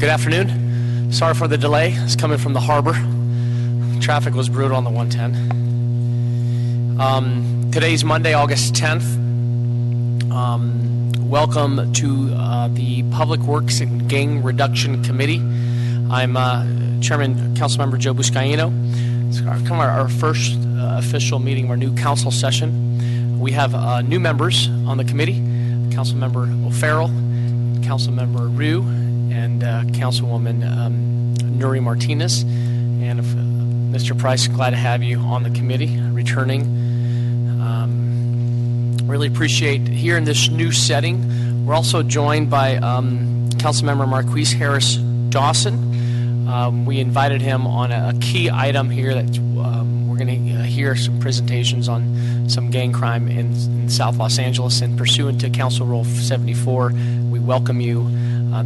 Good afternoon. Sorry for the delay. It's coming from the harbor. Traffic was brutal on the 110. Today's Monday, August 10th. Welcome to the Public Works and Gang Reduction Committee. I'm Chairman Councilmember Joe Buscaino. It's kind of our first official meeting of our new council session. We have new members on the committee: Councilmember O'Farrell, Councilmember Rue, and Councilwoman Nuri Martinez. And Mr. Price, glad to have you on the committee, returning. Really appreciate here in this new setting. We're also joined by Councilmember Marquise Harris Dawson. We invited him on a key item here that we're going to hear some presentations on some gang crime in South Los Angeles. And pursuant to Council Rule 74, we welcome you.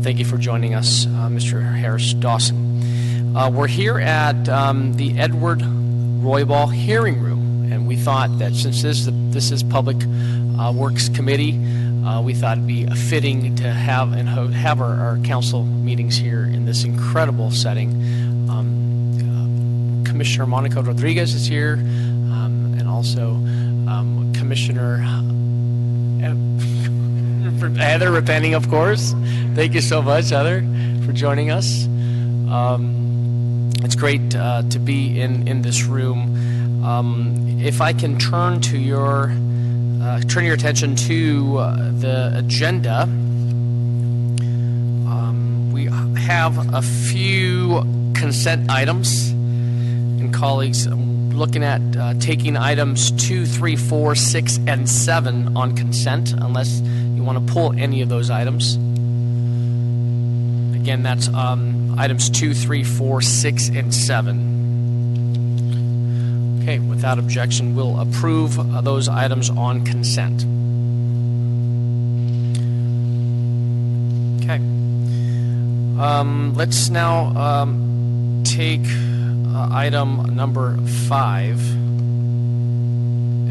Thank you for joining us, Mr. Harris Dawson. We're here at the Edward Roybal Hearing Room. And we thought that since this is Public Works Committee, we thought it'd be fitting to have our council meetings here in this incredible setting. Commissioner Monica Rodriguez is here, and also Commissioner Heather Repenting, of course. Thank you so much, Heather, for joining us. It's great to be in this room. If I can turn your attention to the agenda, we have a few consent items, and colleagues, I'm looking at taking items 2, 3, 4, 6, and 7 on consent, unless you want to pull any of those items. Again, that's items 2, 3, 4, 6, and 7. Okay, without objection, we'll approve those items on consent. Okay. Let's now take item number 5,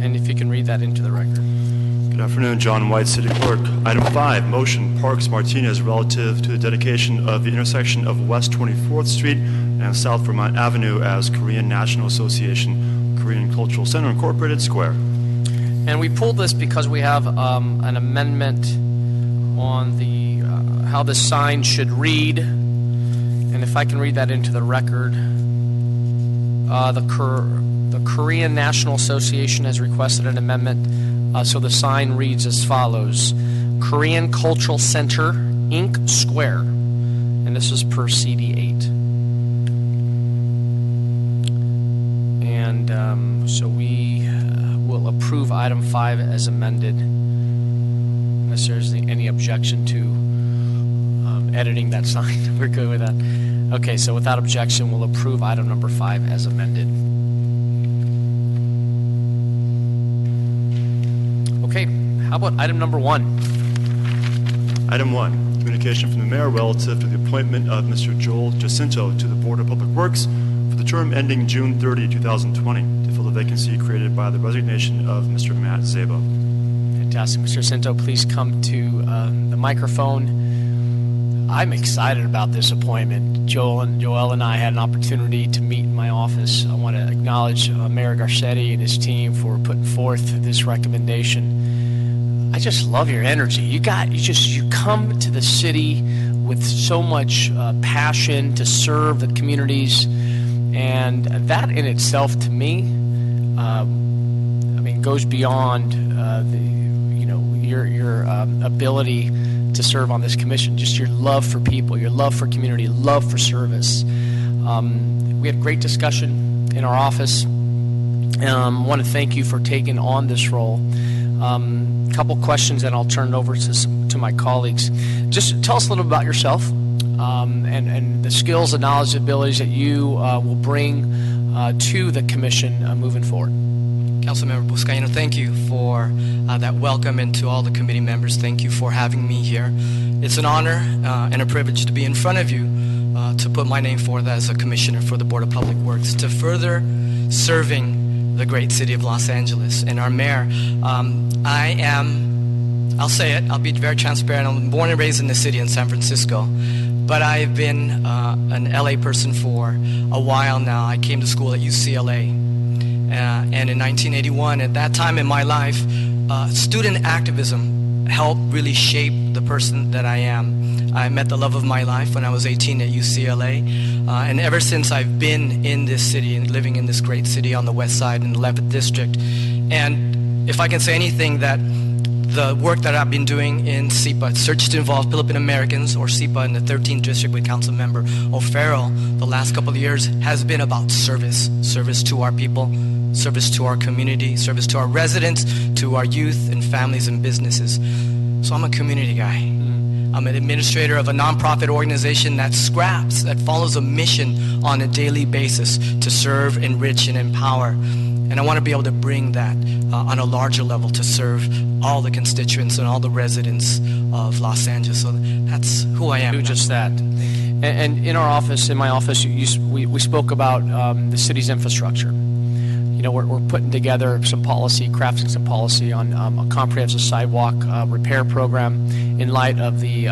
and if you can read that into the record. Good afternoon, John White, City Clerk. Item 5, motion Parks Martinez relative to the dedication of the intersection of West 24th Street and South Vermont Avenue as Korean National Association Korean Cultural Center Incorporated Square. And we pulled this because we have an amendment on the how the sign should read. And if I can read that into the record, the Korean National Association has requested an amendment. So the sign reads as follows: Korean Cultural Center, Inc. Square. And this is per CD 8. And so we will approve item 5 as amended, unless there's any objection to editing that sign. We're good with that. Okay, so without objection, we'll approve item number 5 as amended. Okay, how about item number 1? Item 1, communication from the mayor relative to the appointment of Mr. Joel Jacinto to the Board of Public Works for the term ending June 30, 2020, to fill the vacancy created by the resignation of Mr. Matt Zabo. Fantastic. Mr. Jacinto, please come to the microphone. I'm excited about this appointment. Joel and I had an opportunity to meet in my office. I want to acknowledge Mayor Garcetti and his team for putting forth this recommendation. I just love your energy. You come to the city with so much passion to serve the communities, and that in itself, to me, goes beyond your ability to serve on this commission. Just your love for people, your love for community, love for service. We had a great discussion in our office. I want to thank you for taking on this role. Couple questions, and I'll turn it over to my colleagues. Just tell us a little about yourself and the skills and knowledge and abilities that you will bring to the commission moving forward. Councilmember Buscaino, thank you for that welcome, and to all the committee members, thank you for having me here. It's an honor and a privilege to be in front of you to put my name forward as a commissioner for the Board of Public Works, to further serving the great city of Los Angeles and our mayor. I'll say it, I'll be very transparent. I'm born and raised in the city in San Francisco, but I've been an LA person for a while now. I came to school at UCLA. And in 1981, at that time in my life, student activism helped really shape the person that I am. I met the love of my life when I was 18 at UCLA. And ever since, I've been in this city and living in this great city on the west side in the 11th District. And if I can say anything, that the work that I've been doing in SIPA, Search to Involve Philippine Americans, or SIPA in the 13th District with Council Member O'Farrell, the last couple of years has been about service. Service to our people, service to our community, service to our residents, to our youth and families and businesses. So I'm a community guy. I'm an administrator of a nonprofit organization that scraps, that follows a mission on a daily basis to serve, enrich, and empower. And I want to be able to bring that on a larger level to serve all the constituents and all the residents of Los Angeles. So that's who I am. Do just that. And in our office, in my office, we spoke about the city's infrastructure. You know, we're putting together some policy, crafting some policy on a comprehensive sidewalk repair program in light of the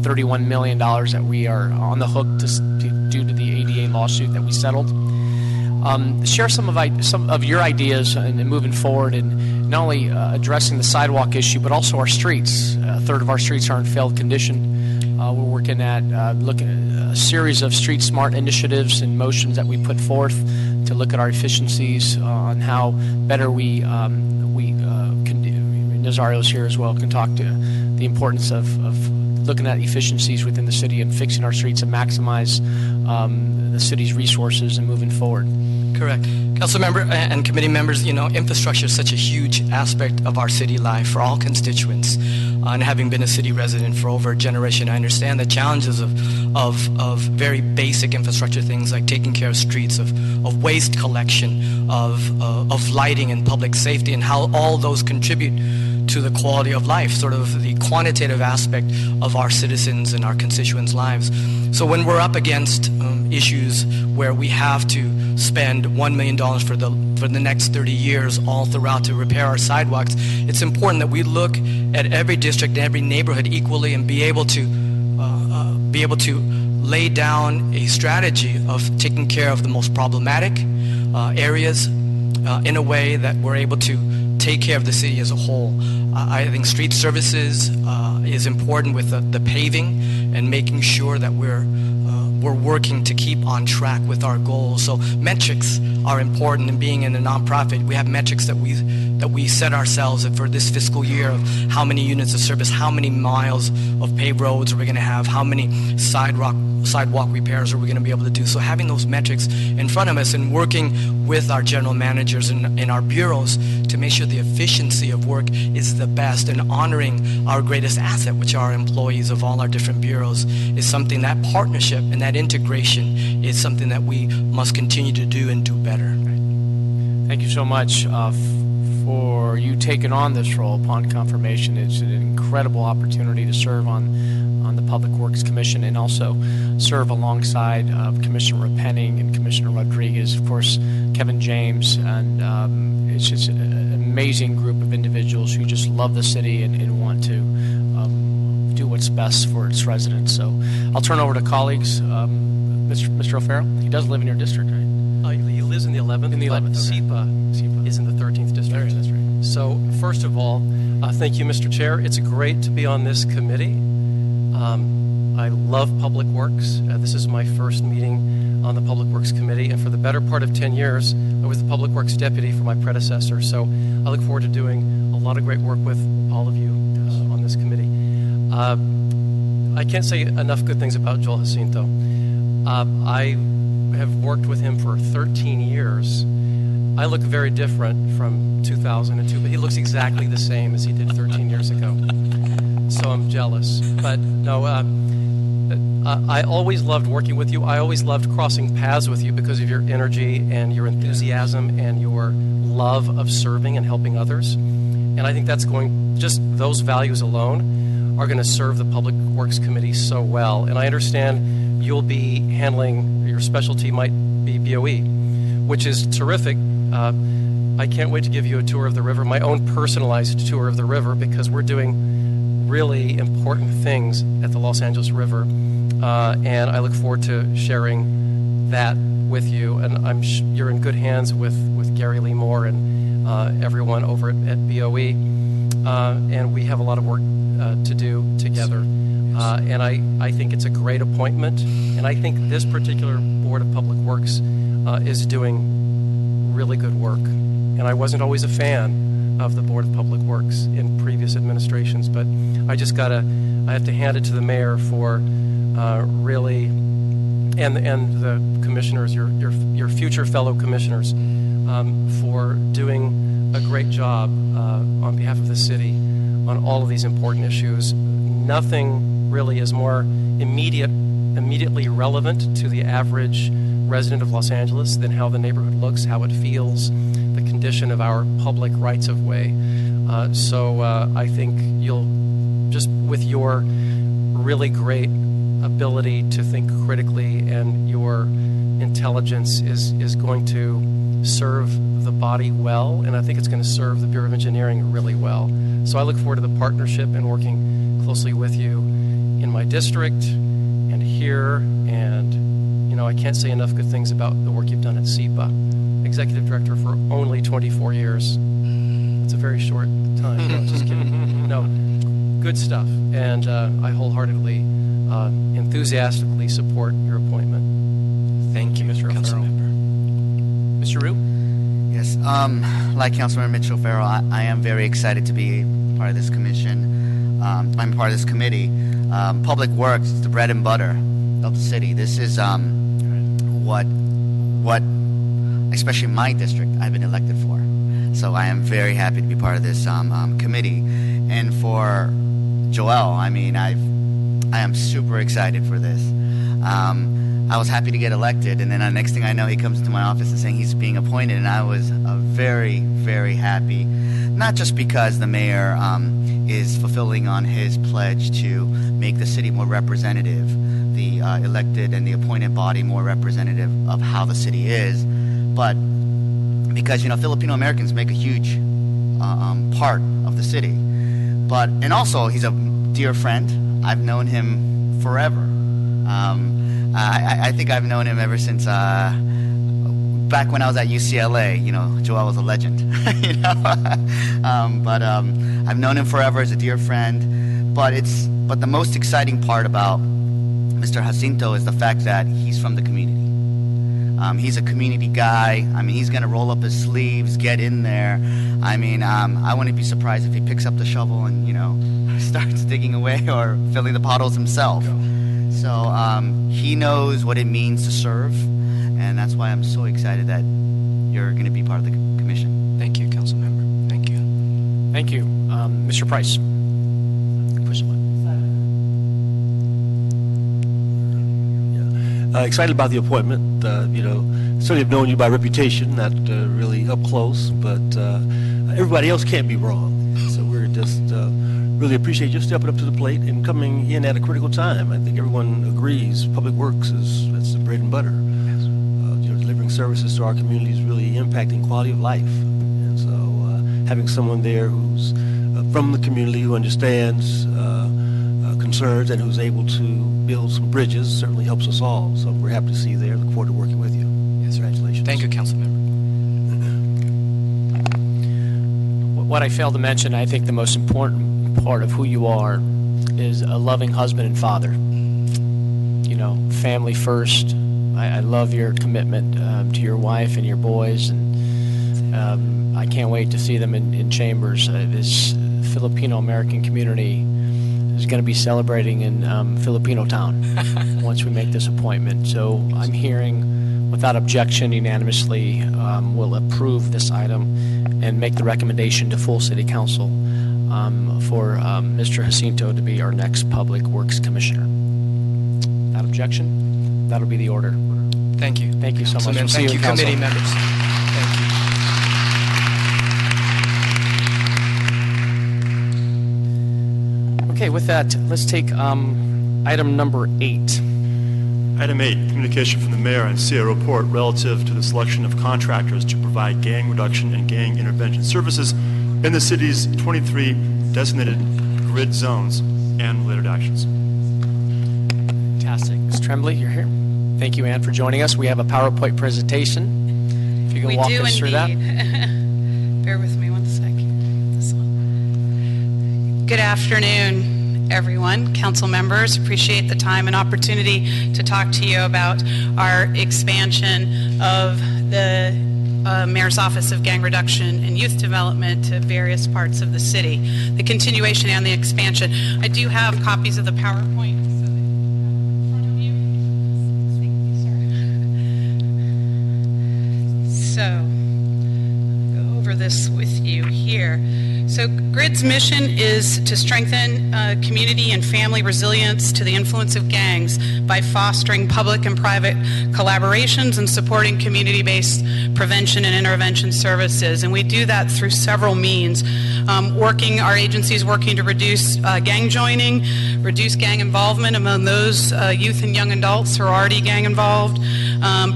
$31 million that we are on the hook due to the ADA lawsuit that we settled. Share some of your ideas in moving forward, and not only addressing the sidewalk issue, but also our streets. A third of our streets are in failed condition. We're working at looking at a series of street smart initiatives and motions that we put forth to look at our efficiencies on how better we can do. Nazario's here as well, can talk to the importance of looking at efficiencies within the city and fixing our streets and maximize the city's resources and moving forward. Correct. Council member and committee members, you know, infrastructure is such a huge aspect of our city life for all constituents. And having been a city resident for over a generation, I understand the challenges of very basic infrastructure things like taking care of streets, of waste collection, of lighting and public safety, and how all those contribute to the quality of life, sort of the quantitative aspect of our citizens and our constituents' lives. So when we're up against issues where we have to spend $1 million for the next 30 years all throughout to repair our sidewalks, it's important that we look at every district and every neighborhood equally and be able to lay down a strategy of taking care of the most problematic areas in a way that we're able to take care of the city as a whole. I think street services is important with the paving and making sure that we're working to keep on track with our goals. So metrics are important, and being in a nonprofit, we have metrics that we set ourselves for this fiscal year of how many units of service, how many miles of paved roads are we going to have, how many sidewalk repairs are we going to be able to do. So having those metrics in front of us and working with our general managers and our bureaus to make sure the efficiency of work is the best, and honoring our greatest asset, which are our employees of all our different bureaus, is something, that partnership and that integration is something that we must continue to do and do better. Thank you so much for you taking on this role upon confirmation. It's an incredible opportunity to serve on the Public Works Commission and also serve alongside Commissioner Repenning and Commissioner Rodriguez, of course, Kevin James, and it's just an amazing group of individuals who just love the city and want to do what's best for its residents. So I'll turn over to colleagues. Mr. O'Farrell, he does live in your district, right? He lives in the 11th. In the 11th, okay. SIPA is in the 13th district. That's right. So first of all, thank you, Mr. Chair. It's great to be on this committee. I love Public Works. This is my first meeting on the Public Works Committee, and for the better part of 10 years, I was the Public Works Deputy for my predecessor. So I look forward to doing a lot of great work with all of you on this committee. I can't say enough good things about Joel Jacinto. I have worked with him for 13 years. I look very different from 2002, but he looks exactly the same as he did 13 years ago. So I'm jealous. But no, I always loved working with you. I always loved crossing paths with you because of your energy and your enthusiasm and your love of serving and helping others. And I think just those values alone are going to serve the Public Works Committee so well. And I understand you'll be handling, your specialty might be BOE, which is terrific. I can't wait to give you a tour of the river, my own personalized tour of the river, because we're doing really important things at the Los Angeles River, and I look forward to sharing that with you. And you're in good hands with Gary Lee Moore and everyone over at BOE, and we have a lot of work to do together. And I think it's a great appointment, and I think this particular Board of Public Works is doing really good work. And I wasn't always a fan of the Board of Public Works in previous administrations, but I have to hand it to the mayor for really, and the commissioners, your future fellow commissioners, for doing a great job on behalf of the city on all of these important issues. Nothing really is more immediately relevant to the average resident of Los Angeles than how the neighborhood looks, how it feels, the condition of our public rights of way. So I think you'll, just with your really great ability to think critically and your intelligence is going to serve the body well, and I think it's going to serve the Bureau of Engineering really well. So I look forward to the partnership and working closely with you in my district and here, and I can't say enough good things about the work you've done at SEPA. Executive Director for only 24 years. It's a very short time. No, just kidding. No, good stuff. And I wholeheartedly, enthusiastically support your appointment. Thank you, Mr. Councilmember. Mr. Rue? Yes, like Councilmember Mitchell Farrell, I am very excited to be part of this commission. I'm part of this committee. Public Works is the bread and butter of the city. This is what, especially my district, I've been elected for. So I am very happy to be part of this committee. And for Joel, I am super excited for this. I was happy to get elected, and then the next thing I know, he comes to my office and saying he's being appointed, and I was very, very happy. Not just because the mayor is fulfilling on his pledge to make the city more representative, the elected and the appointed body more representative of how the city is, but because Filipino Americans make a huge part of the city. And also he's a dear friend. I've known him forever. I think I've known him ever since back when I was at UCLA. Joel was a legend. I've known him forever as a dear friend. But the most exciting part about Mr. Jacinto is the fact that he's from the community. He's a community guy. He's going to roll up his sleeves, get in there. I wouldn't be surprised if he picks up the shovel and, starts digging away or filling the potholes himself. So he knows what it means to serve, and that's why I'm so excited that you're going to be part of the commission. Thank you, Councilmember. Thank you. Thank you. Mr. Price. Push the button. Excited about the appointment. Certainly have known you by reputation, not really up close, but everybody else can't be wrong. So we're just really appreciate you stepping up to the plate and coming in at a critical time. I think everyone agrees Public Works that's the bread and butter. Yes. Delivering services to our community is really impacting quality of life. And so having someone there who's from the community, who understands concerns and who's able to build some bridges certainly helps us all. So we're happy to see you there. Look forward to working with you. Yes, congratulations. Thank you, Councilmember. What I failed to mention, I think the most important part of who you are is a loving husband and father. Family first. I love your commitment to your wife and your boys, and I can't wait to see them in chambers. This Filipino American community is going to be celebrating in Filipino Town once we make this appointment. So I'm hearing, without objection, unanimously will approve this item and make the recommendation to full City Council for Mr. Jacinto to be our next Public Works Commissioner. Without objection, that'll be the order. Thank you. Thank you so much. We'll see Thank you, in committee council. members. Thank you. Okay, with that, let's take item number 8. Item 8, communication from the mayor and CEO report relative to the selection of contractors to provide gang reduction and gang intervention services in the city's 23 designated grid zones and related actions. Fantastic. Ms. Tremblay, you're here. Thank you, Ann, for joining us. We have a PowerPoint presentation. If you can walk us through that. Bear with me one second. This one. Good afternoon, everyone, council members. Appreciate the time and opportunity to talk to you about our expansion of the Mayor's Office of Gang Reduction and Youth Development to various parts of the city. The continuation and the expansion. I do have copies of the PowerPoint. So, go over this with you here. So, GRID's mission is to strengthen community and family resilience to the influence of gangs by fostering public and private collaborations and supporting community-based prevention and intervention services. And we do that through several means. Our agencies working to reduce gang joining, reduce gang involvement among those youth and young adults who are already gang involved,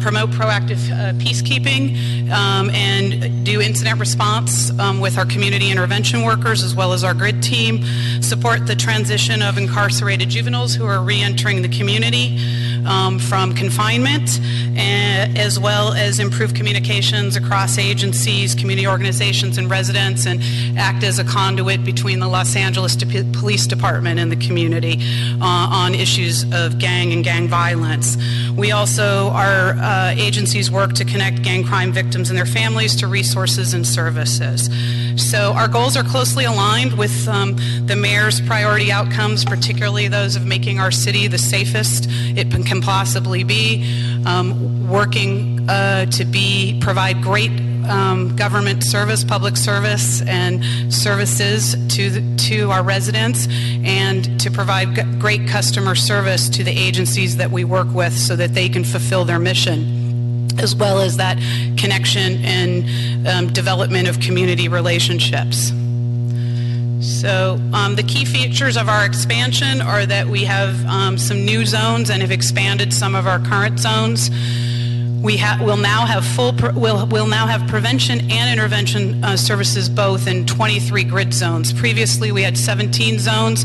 promote proactive peacekeeping, and do incident response with our community intervention workers as well as our GRID team, support the transition of incarcerated juveniles who are reentering the community from confinement, as well as improve communications across agencies, community organizations, and residents, and act as a conduit between the Los Angeles Police Department and the community on issues of gang and gang violence. We also, our agencies work to connect gang crime victims and their families to resources and services. So our goals are closely aligned with the mayor's priority outcomes, particularly those of making our city the safest it can possibly be, working to provide great government service, public service, and services to our residents, and to provide great customer service to the agencies that we work with so that they can fulfill their mission, as well as that connection and development of community relationships. So the key features of our expansion are that we have some new zones and have expanded some of our current zones. We'll now have prevention and intervention services both in 23 grid zones. Previously, we had 17 zones,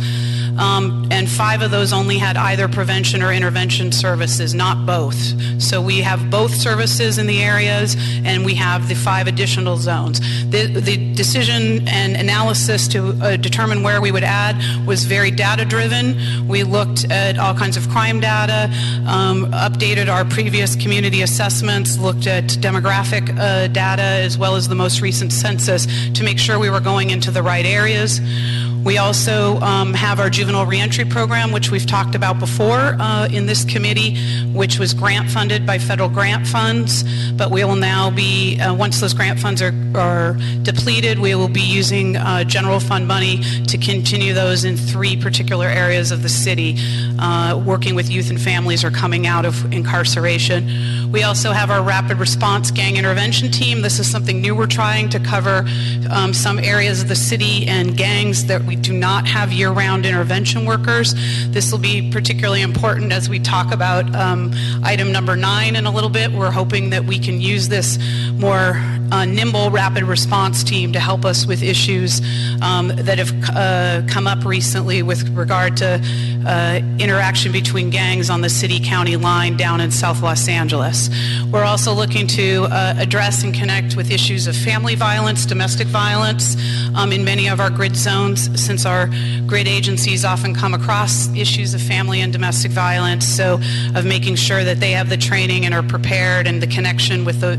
and 5 of those only had either prevention or intervention services, not both. So we have both services in the areas, and we have the 5 additional zones. The decision and analysis to determine where we would add was very data-driven. We looked at all kinds of crime data, updated our previous community assessments, looked at demographic data, as well as the most recent census to make sure we were going into the right areas. We also have our Juvenile Reentry program, which we've talked about before in this committee, which was grant funded by federal grant funds. But we will now be, once those grant funds are depleted, we will be using general fund money to continue those in 3 particular areas of the city, working with youth and families who are coming out of incarceration. We also have our Rapid Response Gang Intervention Team. This is something new we're trying to cover some areas of the city and gangs that we do not have year-round intervention workers. This will be particularly important as we talk about item number 9 in a little bit. We're hoping that we can use this more nimble rapid response team to help us with issues that have come up recently with regard to interaction between gangs on the city-county line down in South Los Angeles. We're also looking to address and connect with issues of family violence, domestic violence in many of our grid zones, since our grid agencies often come across issues of family and domestic violence, so of making sure that they have the training and are prepared and the connection with the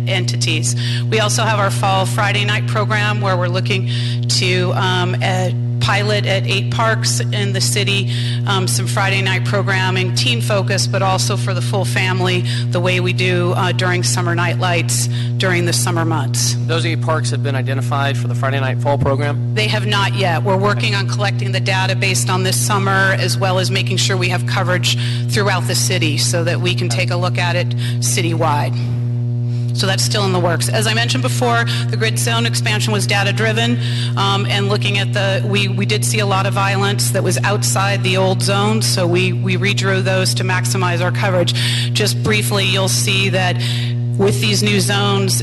entities. We also have our fall Friday night program where we're looking to pilot at 8 parks in the city, some Friday night programming, teen focus, but also for the full family, the way we do during summer night lights during the summer months. Those 8 parks have been identified for the Friday night fall program? They have not yet. We're working on collecting the data based on this summer, as well as making sure we have coverage throughout the city so that we can take a look at it citywide. So that's still in the works. As I mentioned before, the grid zone expansion was data-driven, and looking at we did see a lot of violence that was outside the old zones, so we redrew those to maximize our coverage. Just briefly, you'll see that with these new zones,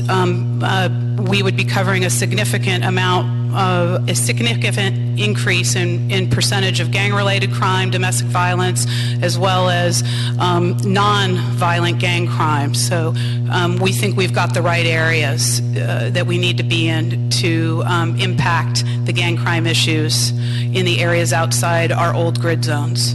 we would be covering a significant amount a significant increase in percentage of gang-related crime, domestic violence, as well as non-violent gang crime. So we think we've got the right areas that we need to be in to impact the gang crime issues in the areas outside our old grid zones.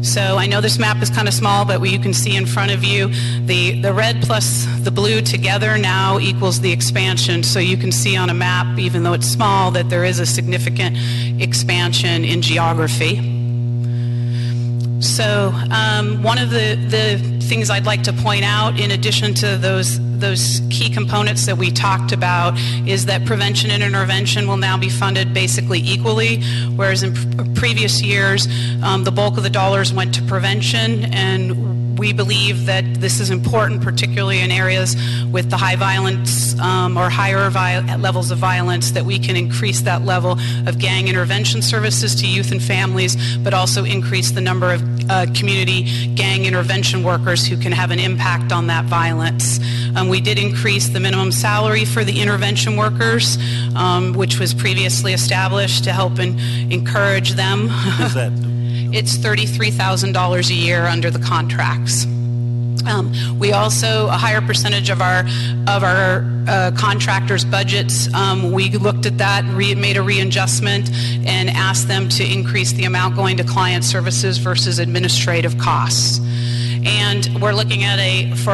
So I know this map is kind of small, but you can see in front of you, the red plus the blue together now equals the expansion. So you can see on a map, even though it's small, that there is a significant expansion in geography. So one of the things I'd like to point out, in addition to those key components that we talked about, is that prevention and intervention will now be funded basically equally, whereas in previous years the bulk of the dollars went to prevention, and we believe that this is important, particularly in areas with the high violence or higher levels of violence, that we can increase that level of gang intervention services to youth and families, but also increase the number of community gang intervention workers who can have an impact on that violence. We did increase the minimum salary for the intervention workers, which was previously established to help encourage them. What is that? It's $33,000 a year under the contracts. We also, a higher percentage of our contractors' budgets, we looked at that, made a readjustment, and asked them to increase the amount going to client services versus administrative costs. And we're looking at for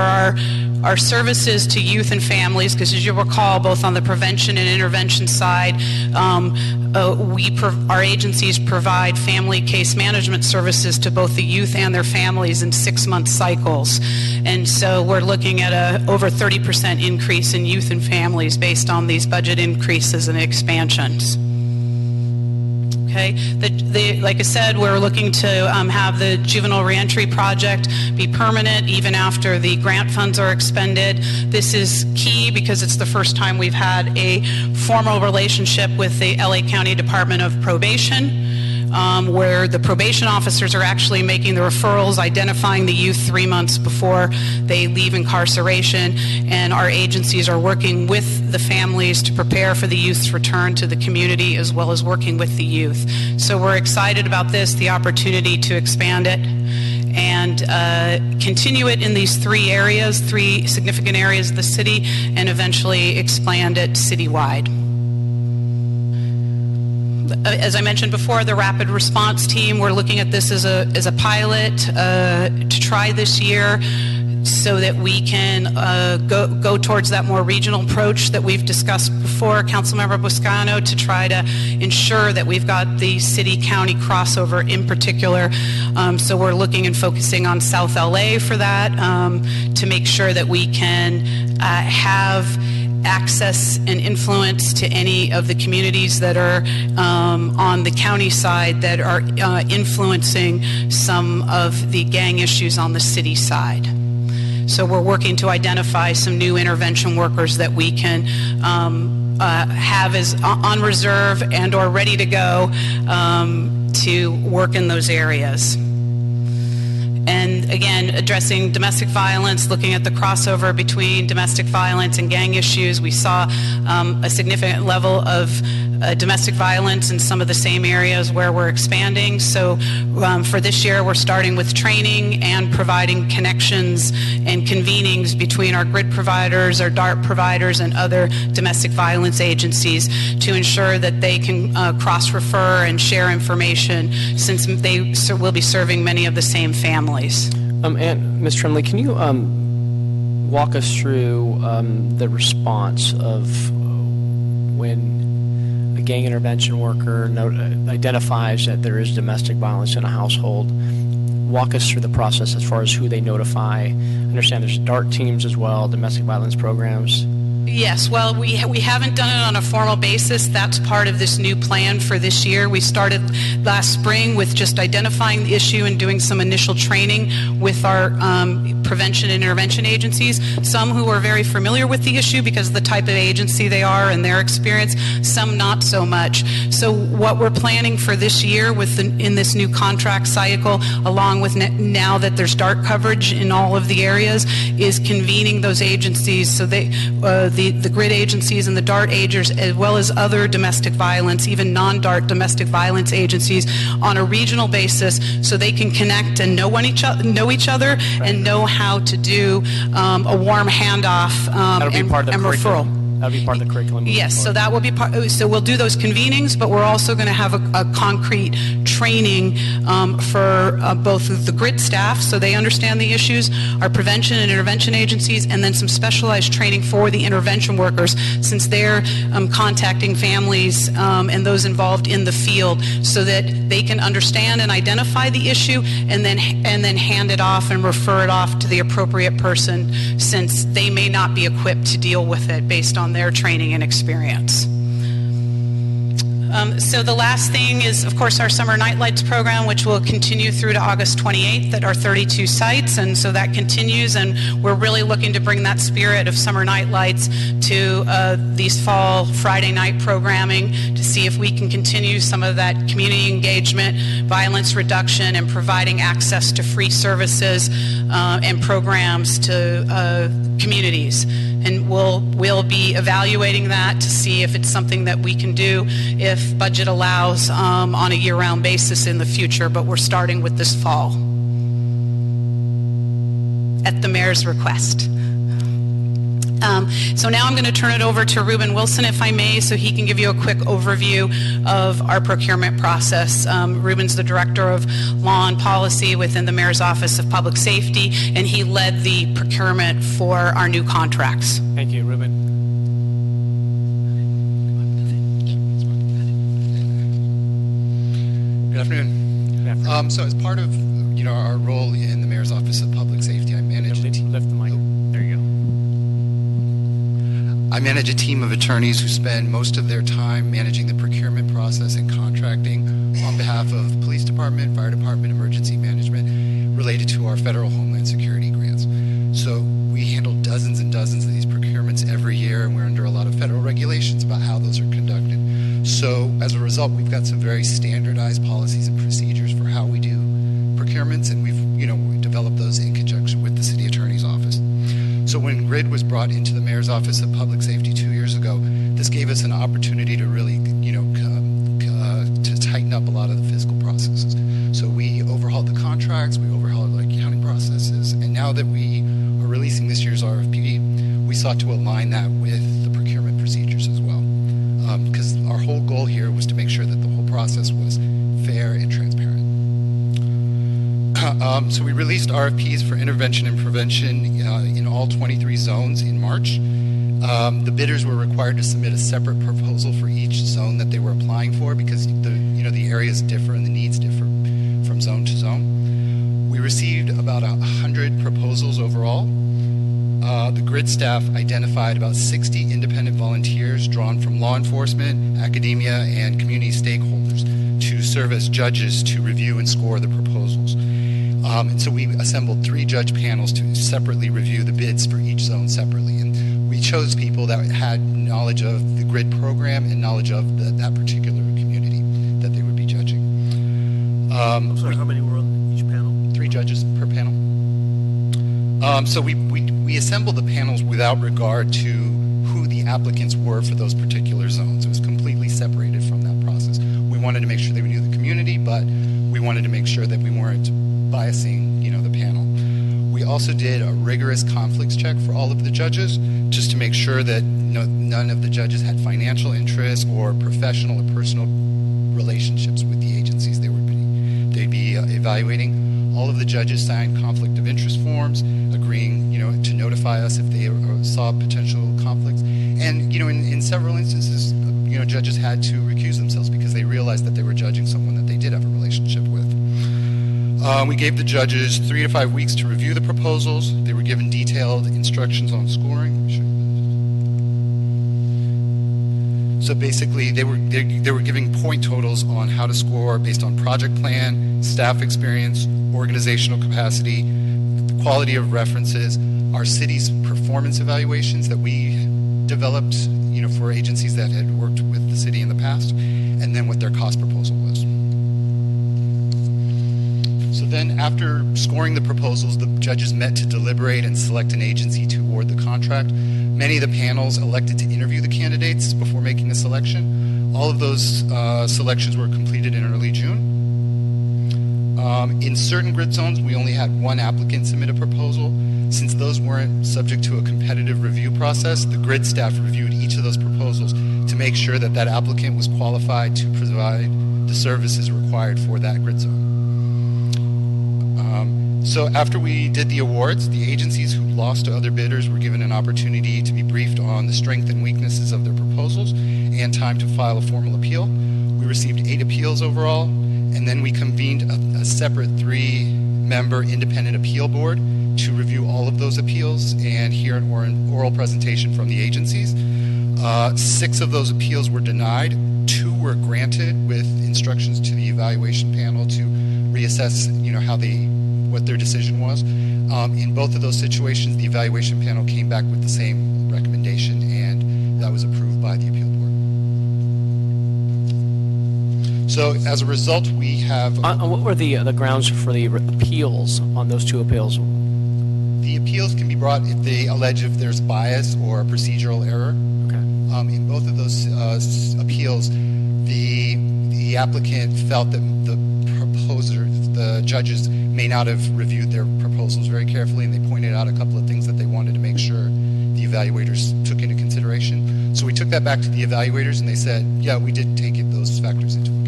our services to youth and families, because as you recall, both on the prevention and intervention side, our agencies provide family case management services to both the youth and their families in 6-month cycles. And so we're looking at over 30% increase in youth and families based on these budget increases and expansions. Okay. Like I said, we're looking to have the Juvenile Reentry project be permanent even after the grant funds are expended. This is key because it's the first time we've had a formal relationship with the LA County Department of Probation, where the probation officers are actually making the referrals, identifying the youth 3 months before they leave incarceration, and our agencies are working with the families to prepare for the youth's return to the community, as well as working with the youth. So we're excited about this, the opportunity to expand it and continue it in these 3 areas, 3 significant areas of the city, and eventually expand it citywide. As I mentioned before, the rapid response team, we're looking at this as a pilot to try this year so that we can go towards that more regional approach that we've discussed before, Councilmember Buscano, to try to ensure that we've got the city-county crossover in particular. So we're looking and focusing on South LA for that, to make sure that we can have access and influence to any of the communities that are on the county side that are influencing some of the gang issues on the city side. So we're working to identify some new intervention workers that we can have as on reserve and or ready to go to work in those areas. And again, addressing domestic violence, looking at the crossover between domestic violence and gang issues. We saw a significant level of domestic violence in some of the same areas where we're expanding. So for this year, we're starting with training and providing connections and convenings between our grid providers, our DART providers, and other domestic violence agencies to ensure that they can cross-refer and share information, since they will be serving many of the same families. And Ms. Tremley, can you walk us through the response of when a gang intervention worker identifies that there is domestic violence in a household? Walk us through the process as far as who they notify. I understand there's DART teams as well, domestic violence programs. Yes, well, we haven't done it on a formal basis. That's part of this new plan for this year. We started last spring with just identifying the issue and doing some initial training with our prevention and intervention agencies, some who are very familiar with the issue because of the type of agency they are and their experience, some not so much. So what we're planning for this year in this new contract cycle, along with now that there's DART coverage in all of the areas, areas is convening those agencies, so they, the GRID agencies and the DART agents, as well as other domestic violence, even non-DART domestic violence agencies, on a regional basis, so they can connect and know each other and know how to do a warm handoff That'll be part of the and curriculum. referral. That'll be part of the curriculum. Yes, so that will be part. So we'll do those convenings, but we're also going to have a concrete training for both of the GRID staff, so they understand the issues, our prevention and intervention agencies, and then some specialized training for the intervention workers, since they're contacting families and those involved in the field, so that they can understand and identify the issue, and then hand it off and refer it off to the appropriate person, since they may not be equipped to deal with it based on their training and experience. So the last thing is, of course, our Summer Night Lights program, which will continue through to August 28th at our 32 sites, and so that continues, and we're really looking to bring that spirit of Summer Night Lights to these fall Friday night programming, to see if we can continue some of that community engagement, violence reduction, and providing access to free services and programs to communities. And we'll be evaluating that to see if it's something that we can do, if budget allows, on a year-round basis in the future, but we're starting with this fall at the mayor's request. So now I'm going to turn it over to Ruben Wilson, if I may, so he can give you a quick overview of our procurement process. Ruben's the Director of Law and Policy within the Mayor's Office of Public Safety, and he led the procurement for our new contracts. Thank you, Ruben. Good afternoon. Good afternoon. So as part of our role in the Mayor's Office of Public Safety, I manage a team. Lift the mic. There you go. I manage a team of attorneys who spend most of their time managing the procurement process and contracting on behalf of police department, fire department, emergency management related to our federal Homeland Security grants. So we handle dozens and dozens of these procurements every year, and we're under a lot of federal regulations about how those are conducted. So as a result, we've got some very standardized policies and procedures for how we do procurements, and we've developed those in conjunction with the city attorney's office. So when GRID was brought into the Mayor's Office of Public Safety 2 years ago, this gave us an opportunity to really, to tighten up a lot of the fiscal processes. So we overhauled the contracts, we overhauled the accounting processes, and now that we are releasing this year's RFP, we sought to align that with the procurement procedures as well. Because our whole goal here was to make sure that the whole process was fair and transparent. So we released RFPs for intervention and prevention in all 23 zones in March. The bidders were required to submit a separate proposal for each zone that they were applying for, because the areas differ and the needs differ from zone to zone. We received about 100 proposals overall. The GRID staff identified about 60 independent volunteers drawn from law enforcement, academia, and community stakeholders to serve as judges to review and score the proposals. And so we assembled 3 judge panels to separately review the bids for each zone separately. And we chose people that had knowledge of the GRID program and knowledge of that particular community that they would be judging. I'm sorry, how many were on each panel? 3 judges per panel. So we assembled the panels without regard to who the applicants were for those particular zones. It was completely separated from that process. We wanted to make sure that we knew the community, but we wanted to make sure that we weren't biasing, the panel. We also did a rigorous conflicts check for all of the judges, just to make sure that none of the judges had financial interests or professional or personal relationships with the agencies they'd be evaluating. All of the judges signed conflict of interest forms, agreeing, to notify us if they saw potential conflicts. And, in several instances, judges had to recuse themselves because they realized that they were judging someone that they did have a relationship with. We gave the judges 3 to 5 weeks to review the proposals. They were given detailed instructions on scoring. So basically, they were giving point totals on how to score based on project plan, staff experience, organizational capacity, the quality of references, our city's performance evaluations that we developed, for agencies that had worked with the city in the past, and then what their cost proposal was. So then After scoring the proposals, the judges met to deliberate and select an agency to award the contract. Many of the panels elected to interview the candidates before making a selection. All of those selections were completed in early June. In certain grid zones, we only had one applicant submit a proposal. Since those weren't subject to a competitive review process, the grid staff reviewed each of those proposals to make sure that that applicant was qualified to provide the services required for that grid zone. So after we did the awards, the agencies who lost to other bidders were given an opportunity to be briefed on the strengths and weaknesses of their proposals and time to file a formal appeal. We received 8 appeals overall, and then we convened a separate 3-member independent appeal board to review all of those appeals and hear an oral presentation from the agencies. 6 of those appeals were denied. 2 were granted with instructions to the evaluation panel to reassess, what their decision was. In both of those situations, the evaluation panel came back with the same recommendation, and that was approved by the appeal board. So as a result, we have... what were the grounds for the appeals on those 2 appeals? The appeals can be brought if they allege if there's bias or procedural error. Okay. In both of those appeals, the applicant felt that the judges may not have reviewed their proposals very carefully, and they pointed out a couple of things that they wanted to make sure the evaluators took into consideration. So we took that back to the evaluators, and they said, yeah, we did take those factors into account.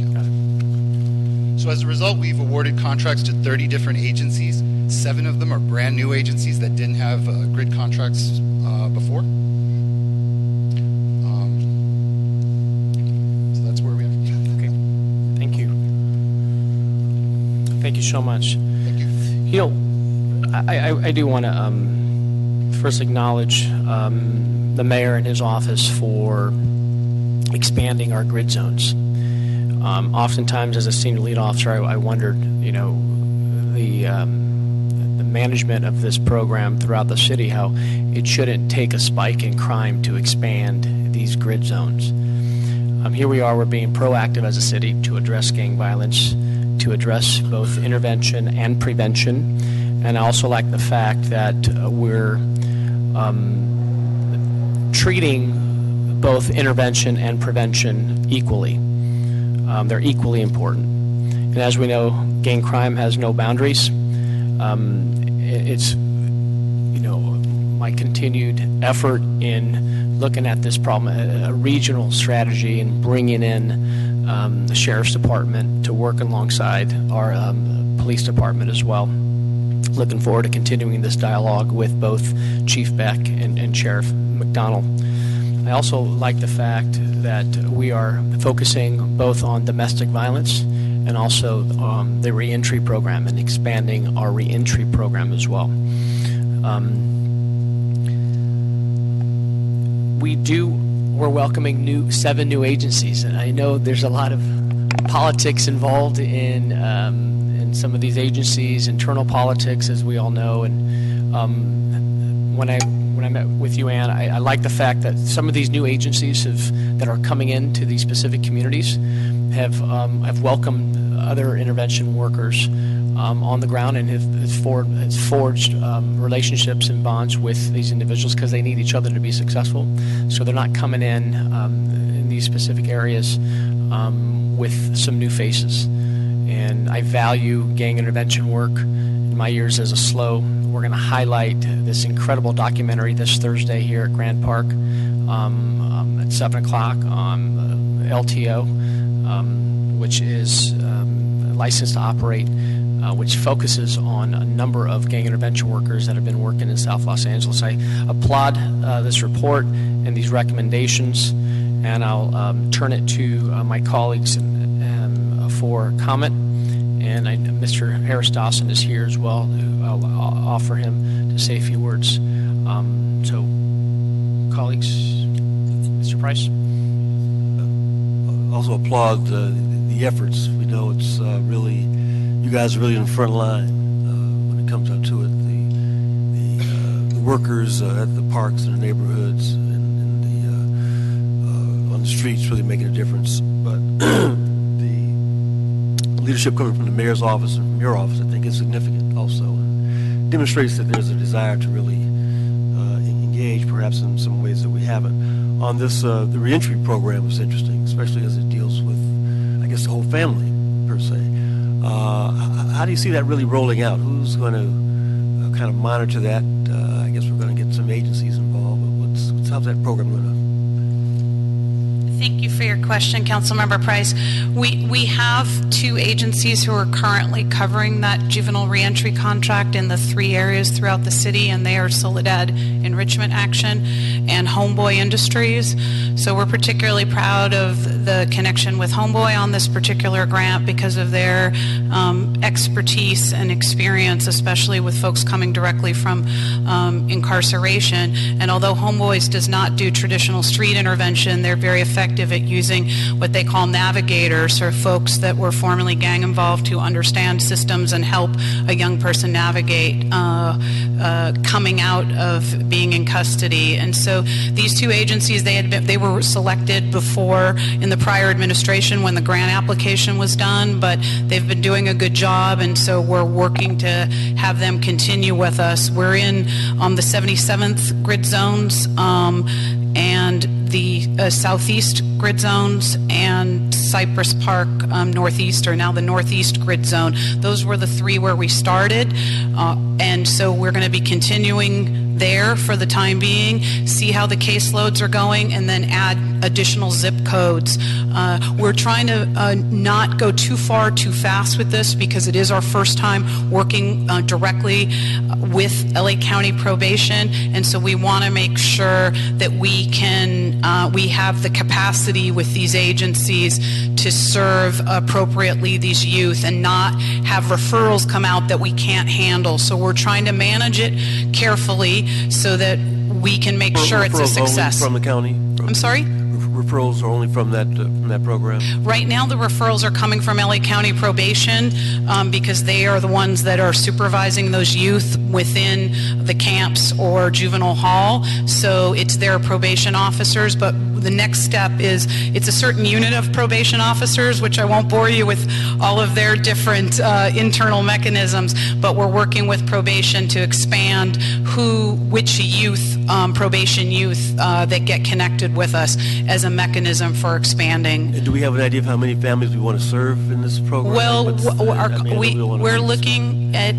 So as a result, we've awarded contracts to 30 different agencies. 7 of them are brand new agencies that didn't have grid contracts before. So that's where we are. Okay. Thank you. Thank you so much. Thank you. I do want to first acknowledge the mayor and his office for expanding our grid zones. Oftentimes, as a senior lead officer, I wondered, the management of this program throughout the city, how it shouldn't take a spike in crime to expand these grid zones. Here we are, we're being proactive as a city to address gang violence, to address both intervention and prevention. And I also like the fact that we're treating both intervention and prevention equally. They're equally important. And as we know, gang crime has no boundaries. It's, my continued effort in looking at this problem, a regional strategy, and bringing in the Sheriff's Department to work alongside our police department as well. Looking forward to continuing this dialogue with both Chief Beck and Sheriff McDonald. I also like the fact that we are focusing both on domestic violence and also the reentry program and expanding our reentry program as well. We're welcoming 7 new agencies, and I know there's a lot of politics involved in some of these agencies, internal politics, as we all know. And when I met with you, Ann, I like the fact that some of these new agencies that are coming into these specific communities have welcomed other intervention workers on the ground and has forged relationships and bonds with these individuals because they need each other to be successful. So they're not coming in these specific areas with some new faces. And I value gang intervention work. In my years as a SLO, we're going to highlight this incredible documentary this Thursday here at Grand Park at 7 o'clock on LTO, which is licensed to operate, which focuses on a number of gang intervention workers that have been working in South Los Angeles. I applaud this report and these recommendations, and I'll turn it to my colleagues for comment. And Mr. Harris Dawson is here as well. I'll offer him to say a few words. So, colleagues, Mr. Price. Also applaud the efforts. We know it's really, you guys are really in the front line when it comes down to it. The workers at the parks and the neighborhoods and the on the streets really making a difference. But leadership coming from the mayor's office and from your office, I think, is significant also. And demonstrates that there's a desire to really engage, perhaps in some ways that we haven't. On this, the reentry program was interesting, especially as it deals with, I guess, the whole family, per se. How do you see that really rolling out? Who's going to kind of monitor that? I guess we're going to get some agencies involved. But how's that program going to? Thank you for your question, Councilmember Price. We have two agencies who are currently covering that juvenile reentry contract in the 3 areas throughout the city, and they are Soledad Enrichment Action and Homeboy Industries. So we're particularly proud of the connection with Homeboy on this particular grant because of their expertise and experience, especially with folks coming directly from incarceration. And although Homeboys does not do traditional street intervention, they're very effective at using what they call navigators, or folks that were formerly gang involved who understand systems and help a young person navigate coming out of being in custody. And so these two agencies, they were selected before in the prior administration when the grant application was done, but they've been doing a good job, and so we're working to have them continue with us. We're in the 77th grid zones and the southeast grid zones, and Cypress Park northeast, or now the northeast grid zone. Those were the 3 where we started, and so we're going to be continuing there for the time being, see how the caseloads are going, and then add additional zip codes. We're trying to not go too far too fast with this because it is our first time working directly with LA County Probation, and so we want to make sure that we have the capacity with these agencies to serve appropriately these youth and not have referrals come out that we can't handle. So we're trying to manage it carefully so that we can make sure it's a success. From the county? I'm sorry? Referrals are only from that program? Right now the referrals are coming from LA County Probation because they are the ones that are supervising those youth within the camps or juvenile hall. So it's their probation officers, but the next step is it's a certain unit of probation officers, which I won't bore you with all of their different internal mechanisms, but we're working with probation to expand which youth, probation youth that get connected with us as a mechanism for expanding. And do we have an idea of how many families we want to serve in this program? Well, we're looking at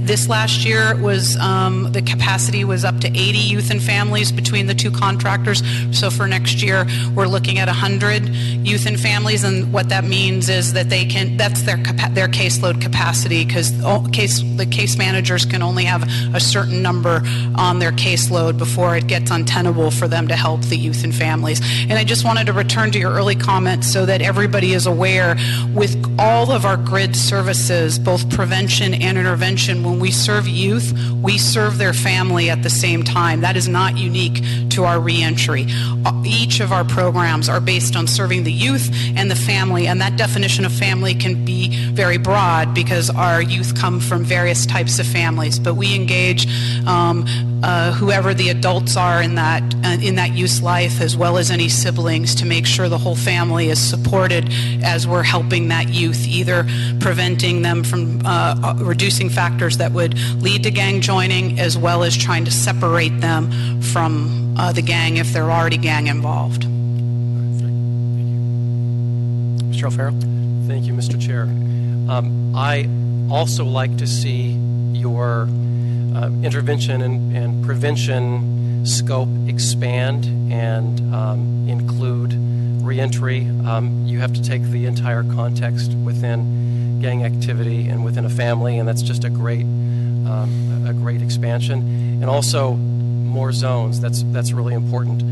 this last year. It was the capacity was up to 80 youth and families between the 2 contractors. So for next year, we're looking at 100 youth and families, and what that means is that that's their caseload capacity, because the case managers can only have a certain number on their caseload before it gets untenable for them to help the youth and families. And I just wanted to return to your early comments so that everybody is aware, with all of our grid services, both prevention and intervention, when we serve youth, we serve their family at the same time. That is not unique to our reentry. Each of our programs are based on serving the youth and the family, and that definition of family can be very broad because our youth come from various types of families, but we engage whoever the adults are in that youth's life, as well as any siblings, to make sure the whole family is supported as we're helping that youth, either preventing them from reducing factors that would lead to gang joining, as well as trying to separate them from the gang if they're already gang involved. Mr. O'Farrell? Thank you, Mr. Chair. I also like to see your intervention and prevention scope expand and include reentry. You have to take the entire context within gang activity and within a family, and that's just a great expansion. And also more zones. That's really important.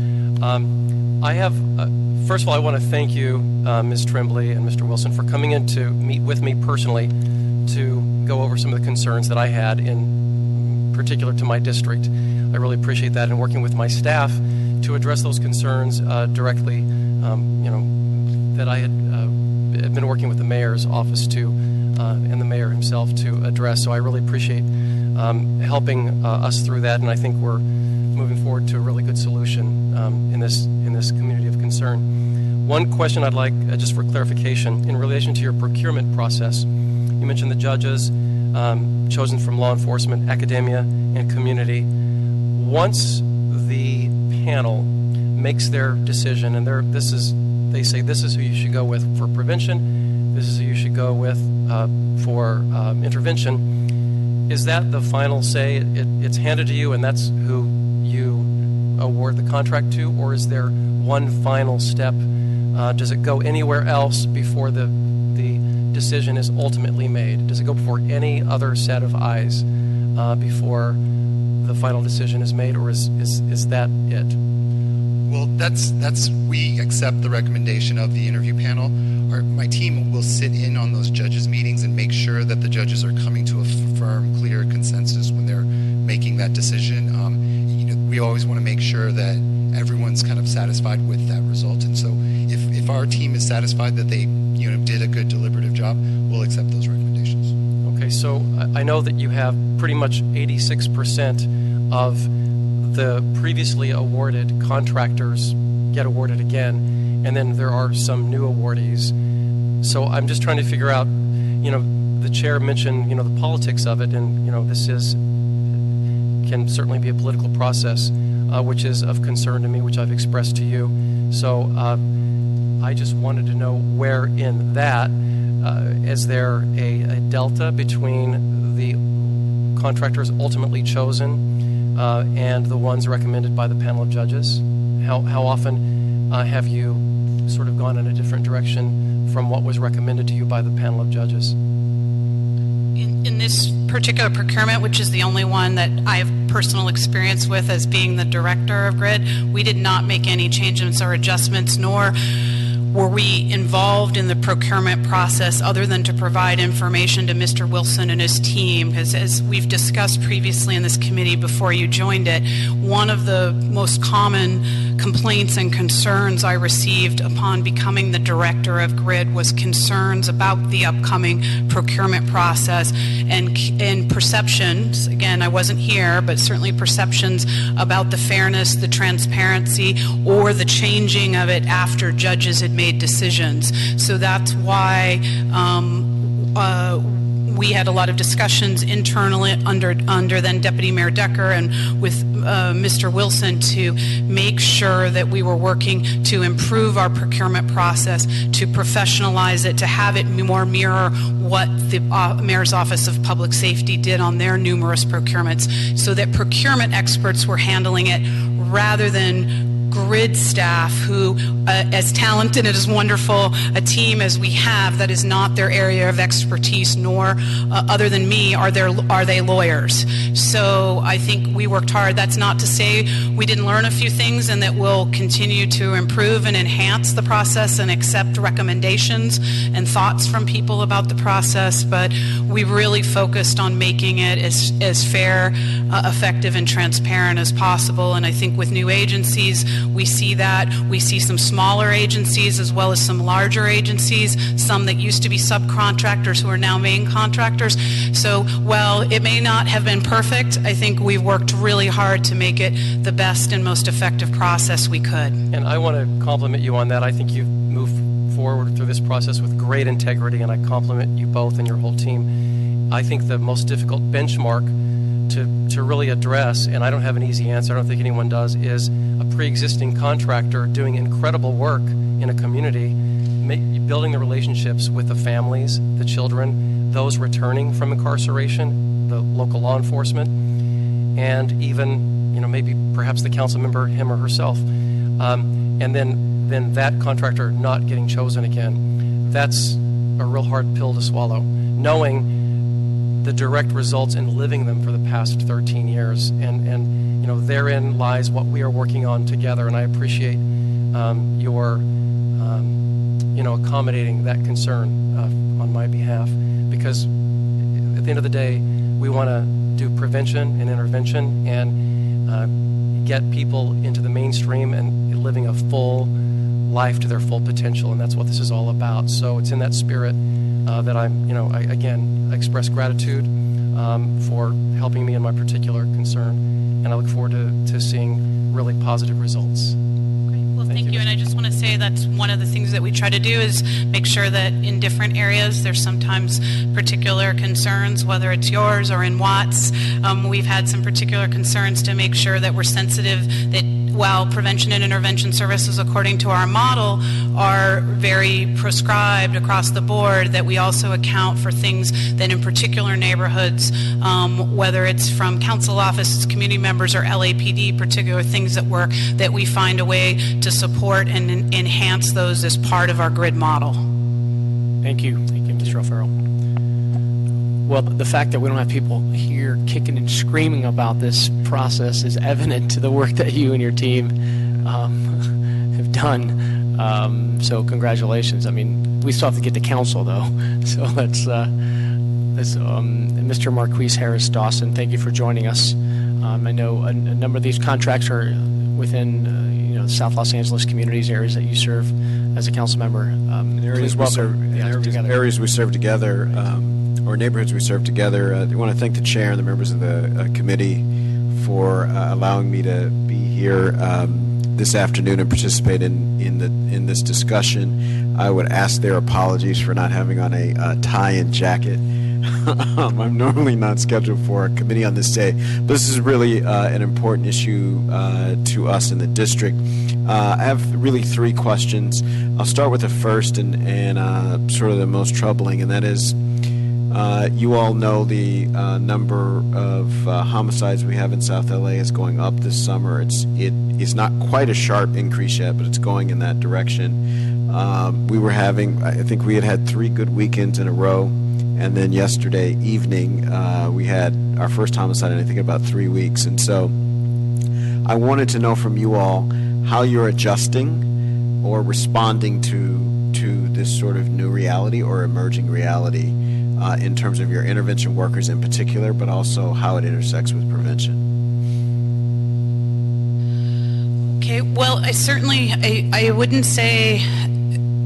First of all, I want to thank you, Ms. Tremblay and Mr. Wilson, for coming in to meet with me personally to go over some of the concerns that I had in particular to my district. I really appreciate that, and working with my staff to address those concerns directly. That I had been working with the mayor's office and the mayor himself to address. So I really appreciate helping us through that, and I think we're moving forward to a really good solution in this community of concern. One question I'd like, just for clarification, in relation to your procurement process. You mentioned the judges chosen from law enforcement, academia, and community. Once the panel makes their decision, and they say this is who you should go with for prevention, this is who you should go with for intervention, is that the final say? It's handed to you and that's who you award the contract to, or is there one final step? Does it go anywhere else before the decision is ultimately made? Does it go before any other set of eyes before the final decision is made, or is that it? Well, we accept the recommendation of the interview panel. My team will sit in on those judges' meetings and make sure that the judges are coming to a firm, clear consensus when they're making that decision. We always want to make sure that everyone's kind of satisfied with that result. And so if our team is satisfied that they did a good deliberative job, we'll accept those recommendations. Okay, so I know that you have pretty much 86% of the previously awarded contractors get awarded again, and then there are some new awardees. So I'm just trying to figure out, the chair mentioned, the politics of it, and, this can certainly be a political process, which is of concern to me, which I've expressed to you. So I just wanted to know where in that, is there a delta between the contractors ultimately chosen and the ones recommended by the panel of judges? How often have you sort of gone in a different direction from what was recommended to you by the panel of judges? In this particular procurement, which is the only one that I have personal experience with as being the director of GRID, we did not make any changes or adjustments, nor were we involved in the procurement process other than to provide information to Mr. Wilson and his team. Because as we've discussed previously in this committee before you joined it, one of the most common complaints and concerns I received upon becoming the director of GRID was concerns about the upcoming procurement process and perceptions. Again, I wasn't here, but certainly perceptions about the fairness, the transparency, or the changing of it after judges had made decisions. So that's why we had a lot of discussions internally under then Deputy Mayor Decker and with Mr. Wilson to make sure that we were working to improve our procurement process, to professionalize it, to have it more mirror what the Mayor's Office of Public Safety did on their numerous procurements, so that procurement experts were handling it rather than GRID staff who, as talented and as wonderful a team as we have, that is not their area of expertise, nor other than me are they lawyers. So I think we worked hard. That's not to say we didn't learn a few things and that we'll continue to improve and enhance the process and accept recommendations and thoughts from people about the process, but we really focused on making it as fair, effective, and transparent as possible. And I think with new agencies, we see that. We see some smaller agencies as well as some larger agencies, some that used to be subcontractors who are now main contractors. So while it may not have been perfect, I think we've worked really hard to make it the best and most effective process we could. And I want to compliment you on that. I think you've moved forward through this process with great integrity, and I compliment you both and your whole team. I think the most difficult benchmark to really address, and I don't have an easy answer, I don't think anyone does, is a pre-existing contractor doing incredible work in a community, building the relationships with the families, the children, those returning from incarceration, the local law enforcement, and even, maybe perhaps the council member, him or herself, and then that contractor not getting chosen again. That's a real hard pill to swallow, knowing the direct results in living them for the past 13 years. And therein lies what we are working on together. And I appreciate your, accommodating that concern on my behalf, because at the end of the day, we want to do prevention and intervention and get people into the mainstream and living a full life to their full potential. And that's what this is all about. So it's in that spirit that I express gratitude for helping me in my particular concern, and I look forward to seeing really positive results. Great. Well, thank you. And I just want to say that that's one of the things that we try to do is make sure that in different areas there's sometimes particular concerns, whether it's yours or in Watts. We've had some particular concerns to make sure that we're sensitive that while prevention and intervention services according to our model are very prescribed across the board, that we also account for things that in particular neighborhoods, whether it's from council offices, community members, or LAPD, particular things that we find a way to support and enhance those as part of our grid model. Thank you, Mr. O'Farrell. Well, the fact that we don't have people here kicking and screaming about this process is evident to the work that you and your team have done. So congratulations. I mean, we still have to get to council, though. So let's Mr. Marquise Harris Dawson, thank you for joining us. I know a number of these contracts are within the South Los Angeles communities, areas that you serve as a council member. Areas we serve together, or neighborhoods we serve together. I want to thank the chair and the members of the committee for allowing me to be here this afternoon and participate in this discussion. I would ask their apologies for not having on a tie and jacket. I'm normally not scheduled for a committee on this day, but this is really an important issue to us in the district. I have really three questions. I'll start with the first and sort of the most troubling, and that is you all know the number of homicides we have in South LA is going up this summer. It is not quite a sharp increase yet, but it's going in that direction. I think we had 3 good weekends in a row. And then yesterday evening, we had our first homicide in, I think, about 3 weeks. And so I wanted to know from you all how you're adjusting or responding to this sort of new reality or emerging reality in terms of your intervention workers in particular, but also how it intersects with prevention. Okay, well, I wouldn't say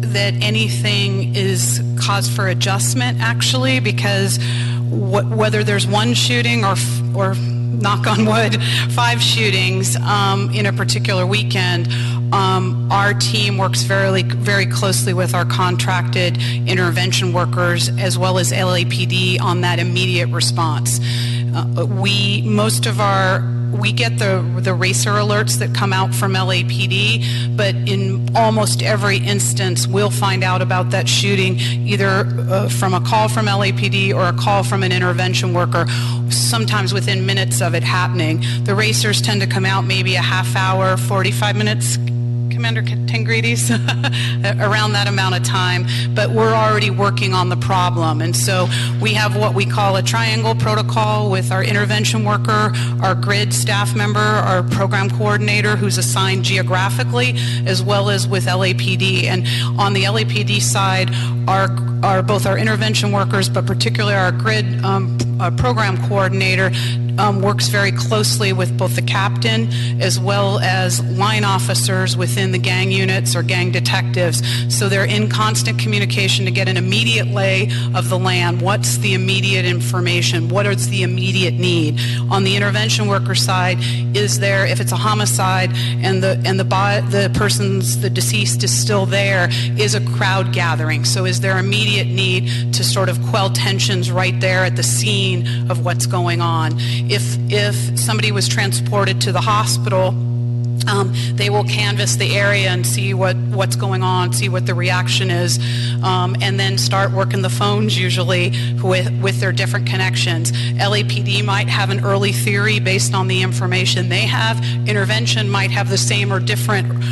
that anything is cause for adjustment, actually, because whether there's one shooting or knock on wood, 5 shootings in a particular weekend, our team works very, very closely with our contracted intervention workers as well as LAPD on that immediate response. We get the racer alerts that come out from LAPD, but in almost every instance, we'll find out about that shooting either from a call from LAPD or a call from an intervention worker, sometimes within minutes of it happening. The racers tend to come out maybe a half hour, 45 minutes, Commander Tangrides, around that amount of time, but we're already working on the problem. And so we have what we call a triangle protocol with our intervention worker, our grid staff member, our program coordinator who's assigned geographically, as well as with LAPD. And on the LAPD side, both our intervention workers, but particularly our grid program coordinator, works very closely with both the captain as well as line officers within the gang units or gang detectives. So they're in constant communication to get an immediate lay of the land. What's the immediate information? What is the immediate need? On the intervention worker side, if it's a homicide and the deceased is still there, is a crowd gathering. So is there immediate need to sort of quell tensions right there at the scene of what's going on? If somebody was transported to the hospital, they will canvass the area and see what's going on, see what the reaction is, and then start working the phones usually with their different connections. LAPD might have an early theory based on the information they have. Intervention might have the same or different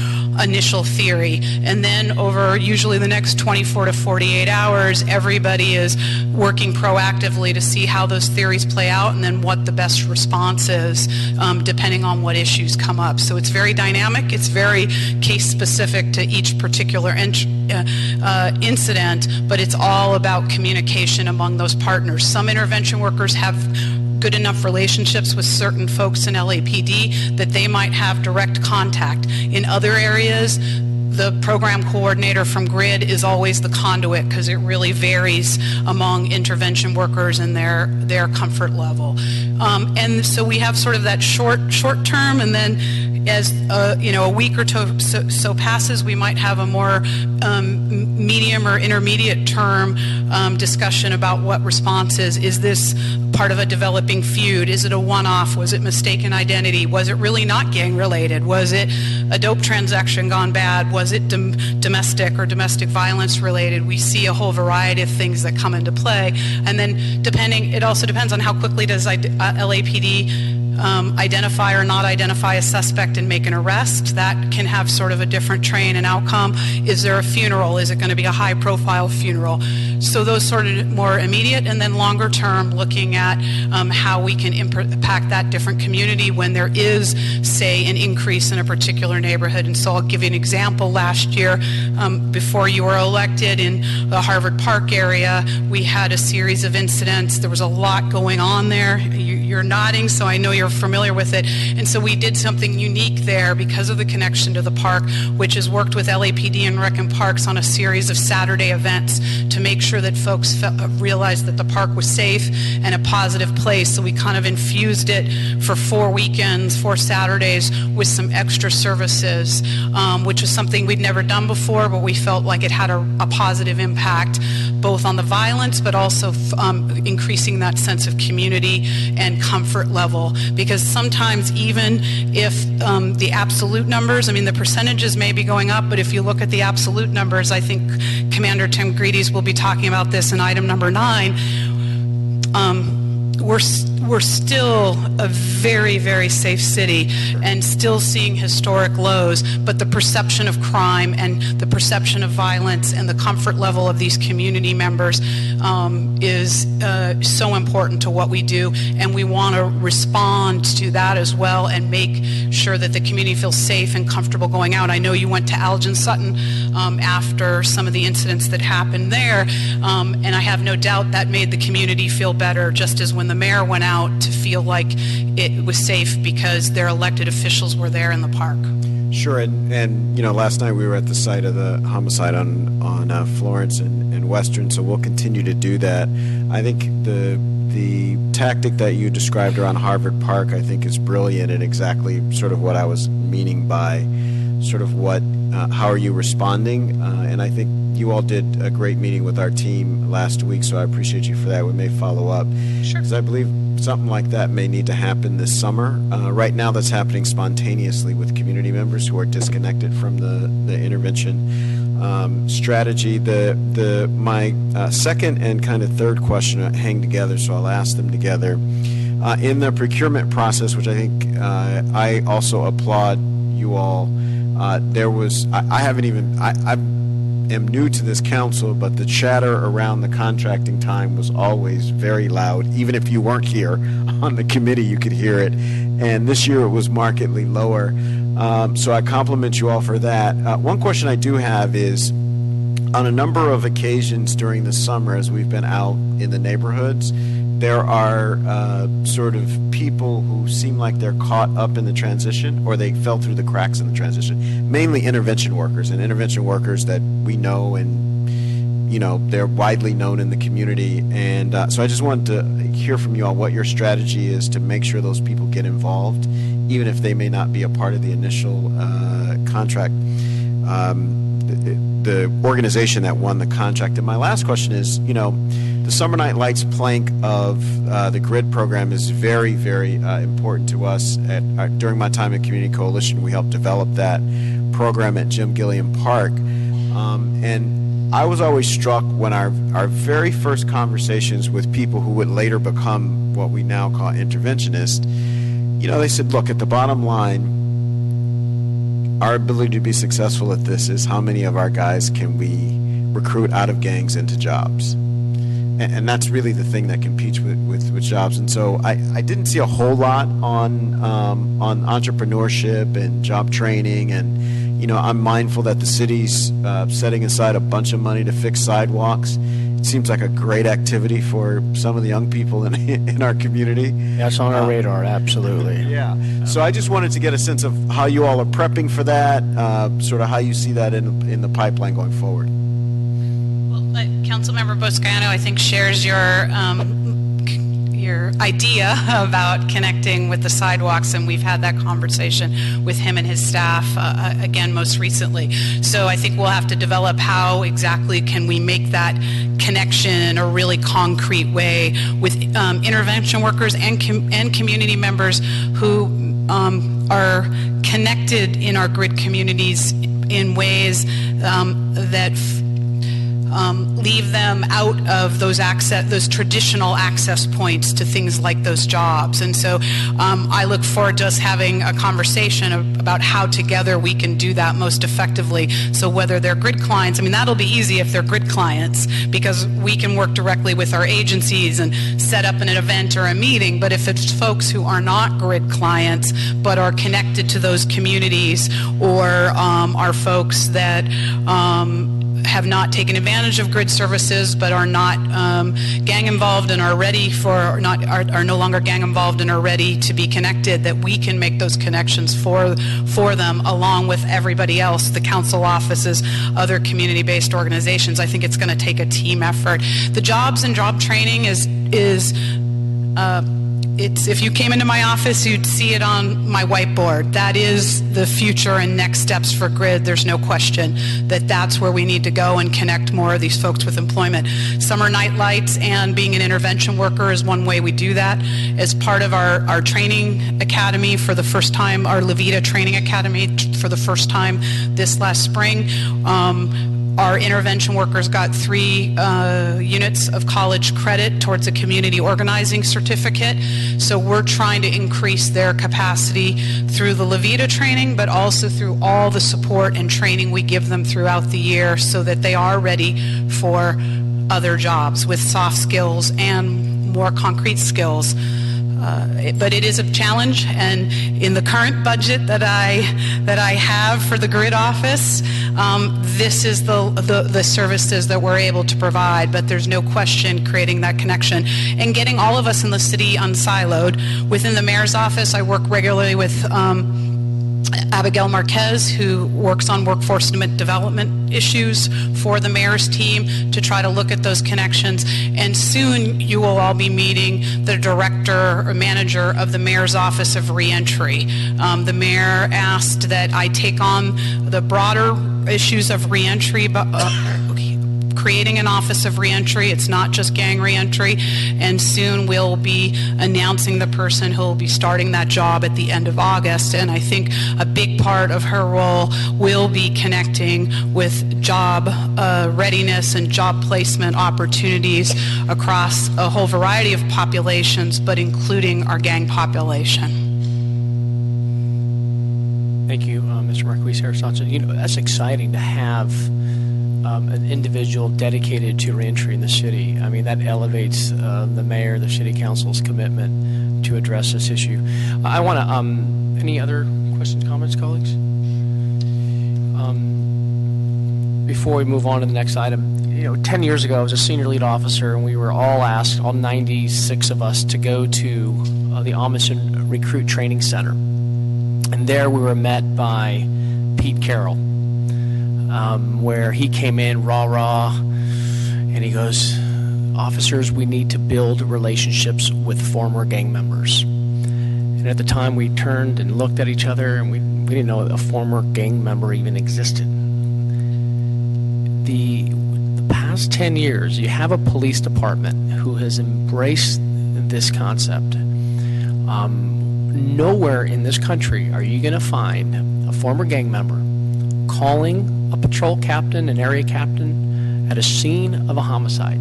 initial theory, and then over usually the next 24 to 48 hours, everybody is working proactively to see how those theories play out and then what the best response is depending on what issues come up. So it's very dynamic, it's very case specific to each particular incident, but it's all about communication among those partners. Some intervention workers have good enough relationships with certain folks in LAPD that they might have direct contact. In other areas, the program coordinator from GRID is always the conduit because it really varies among intervention workers and their comfort level. And so we have sort of that short term, and then as a week or so passes, we might have a more medium or intermediate term discussion about what response is. Is this part of a developing feud? Is it a one-off? Was it mistaken identity? Was it really not gang related? Was it a dope transaction gone bad? Was it domestic or domestic violence related? We see a whole variety of things that come into play, and then it also depends on how quickly does LAPD identify or not identify a suspect and make an arrest. That can have sort of a different train and outcome. Is there a funeral? Is it going to be a high-profile funeral? So those sort of more immediate, and then longer term, looking at how we can impact that different community when there is, say, an increase in a particular neighborhood. And so I'll give you an example. Last year, before you were elected, in the Harvard Park area, we had a series of incidents. There was a lot going on there. You're nodding, so I know you're familiar with it. And so we did something unique there because of the connection to the park, which has worked with LAPD and Rec and Parks on a series of Saturday events to make sure that folks realized that the park was safe and a positive place. So we kind of infused it for 4 weekends, 4 Saturdays, with some extra services, which was something we'd never done before, but we felt like it had a positive impact both on the violence, but also increasing that sense of community and comfort level. Because sometimes even if the absolute numbers, the percentages may be going up, but if you look at the absolute numbers, I think Commander Tim Greedy's will be talking about this in item number 9, we're still a very, very safe city and still seeing historic lows, but the perception of crime and the perception of violence and the comfort level of these community members is so important to what we do, and we want to respond to that as well and make sure that the community feels safe and comfortable going out. I know you went to Elgin Sutton after some of the incidents that happened there, and I have no doubt that made the community feel better, just as when the mayor went out to feel like it was safe because their elected officials were there in the park. Sure, and last night we were at the site of the homicide on Florence and Western, so we'll continue to do that. I think the tactic that you described around Harvard Park, I think, is brilliant and exactly sort of what I was meaning by sort of how are you responding? And I think you all did a great meeting with our team last week, so I appreciate you for that. We may follow up. Sure. Because I believe something like that may need to happen this summer. Right now that's happening spontaneously with community members who are disconnected from the intervention strategy. My second and kind of third question hang together, so I'll ask them together. In the procurement process, which I think I also applaud you all, I am new to this council, but the chatter around the contracting time was always very loud. Even if you weren't here on the committee, you could hear it. And this year it was markedly lower. So I compliment you all for that. One question I do have is, on a number of occasions during the summer, as we've been out in the neighborhoods, there are sort of people who seem like they're caught up in the transition, or they fell through the cracks in the transition, mainly intervention workers that we know, and they're widely known in the community. And so I just wanted to hear from you all what your strategy is to make sure those people get involved, even if they may not be a part of the initial contract, the organization that won the contract. And my last question is, the Summer Night Lights plank of the GRID program is very, very important to us. During my time at Community Coalition, we helped develop that program at Jim Gilliam Park. And I was always struck when our very first conversations with people who would later become what we now call interventionists, they said, look, at the bottom line, our ability to be successful at this is how many of our guys can we recruit out of gangs into jobs. And that's really the thing that competes with jobs. And so I didn't see a whole lot on entrepreneurship and job training. And, I'm mindful that the city's setting aside a bunch of money to fix sidewalks. It seems like a great activity for some of the young people in our community. That's on our radar, absolutely. Yeah. So I just wanted to get a sense of how you all are prepping for that, sort of how you see that in the pipeline going forward. Councilmember Boscano, I think, shares your your idea about connecting with the sidewalks, and we've had that conversation with him and his staff again most recently. So I think we'll have to develop how exactly can we make that connection in a really concrete way with intervention workers and community members who are connected in our grid communities in ways that leave them out of those traditional access points to things like those jobs. And so I look forward to us having a conversation about how together we can do that most effectively. So whether they're grid clients, I mean, that'll be easy if they're grid clients, because we can work directly with our agencies and set up an event or a meeting. But if it's folks who are not grid clients but are connected to those communities, or are folks that have not taken advantage of grid services but are not gang involved and are ready are no longer gang involved and are ready to be connected, that we can make those connections for them along with everybody else, the council offices, other community-based organizations. I think it's going to take a team effort. The jobs and job training it's, if you came into my office, you'd see it on my whiteboard. That is the future and next steps for grid. There's no question that that's where we need to go and connect more of these folks with employment. Summer night lights and being an intervention worker is one way we do that. As part of our training academy for the first time, our Levita Training Academy for the first time this last spring, our intervention workers got 3 units of college credit towards a community organizing certificate. So we're trying to increase their capacity through the Levita training, but also through all the support and training we give them throughout the year so that they are ready for other jobs with soft skills and more concrete skills. But it is a challenge, and in the current budget that I have for the grid office, this is the services that we're able to provide. But there's no question creating that connection and getting all of us in the city unsiloed. Within the mayor's office, I work regularly with Abigail Marquez, who works on workforce development issues for the mayor's team to try to look at those connections. And soon you will all be meeting the director or manager of the mayor's office of Reentry. The mayor asked that I take on the broader issues of reentry, creating an office of reentry. It's not just gang reentry, and soon we'll be announcing the person who will be starting that job at the end of August. And I think a big part of her role will be connecting with job readiness and job placement opportunities across a whole variety of populations, but including our gang population. Thank you, Mr. Marquis Harris-Johnson. You know, that's exciting to have an individual dedicated to reentry in the city. I mean, that elevates the mayor, the city council's commitment to address this issue. I want to, any other questions, comments, colleagues? Before we move on to the next item, you know, 10 years ago, I was a senior lead officer, and we were all asked, all 96 of us, to go to the Amish Recruit Training Center. And there we were met by Pete Carroll, where he came in rah-rah, and he goes, officers, we need to build relationships with former gang members. And at the time, we turned and looked at each other, and we didn't know a former gang member even existed. The past 10 years, you have a police department who has embraced this concept. Nowhere in this country are you going to find a former gang member calling a patrol captain, an area captain, at a scene of a homicide.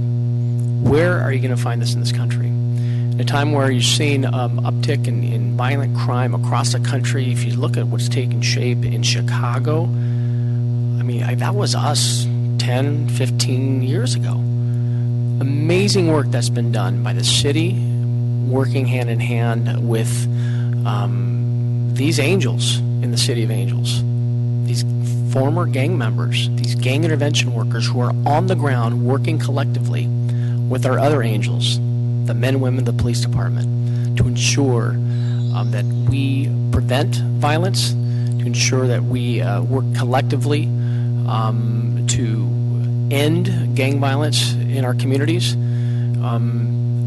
Where are you going to find this in this country? In a time where you've seen uptick in violent crime across the country, if you look at what's taking shape in Chicago, I mean, that was us 10, 15 years ago. Amazing work that's been done by the city, working hand in hand with these angels in the City of Angels, these former gang members, these gang intervention workers who are on the ground working collectively with our other angels, the men and women of the police department, to ensure that we prevent violence, to ensure that we work collectively to end gang violence in our communities.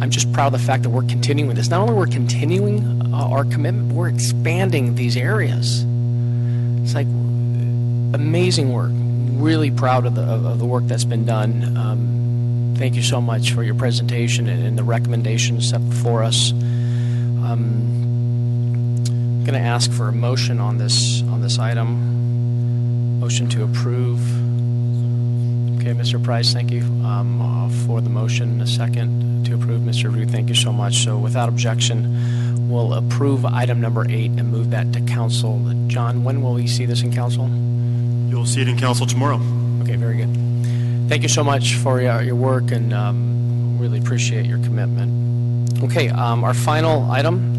I'm just proud of the fact that we're continuing this. Not only we're continuing our commitment, but we're expanding these areas. It's like amazing work. Really proud of the work that's been done. Thank you so much for your presentation and the recommendations set before us. I'm going to ask for a motion on this item. Motion to approve. Okay, Mr. Price, thank you for the motion. A second to approve, Mr. Rue, thank you so much. So without objection, we'll approve item number 8 and move that to council. John, when will we see this in council? You'll see it in council tomorrow. Okay, very good. Thank you so much for your work, and really appreciate your commitment. Okay, our final item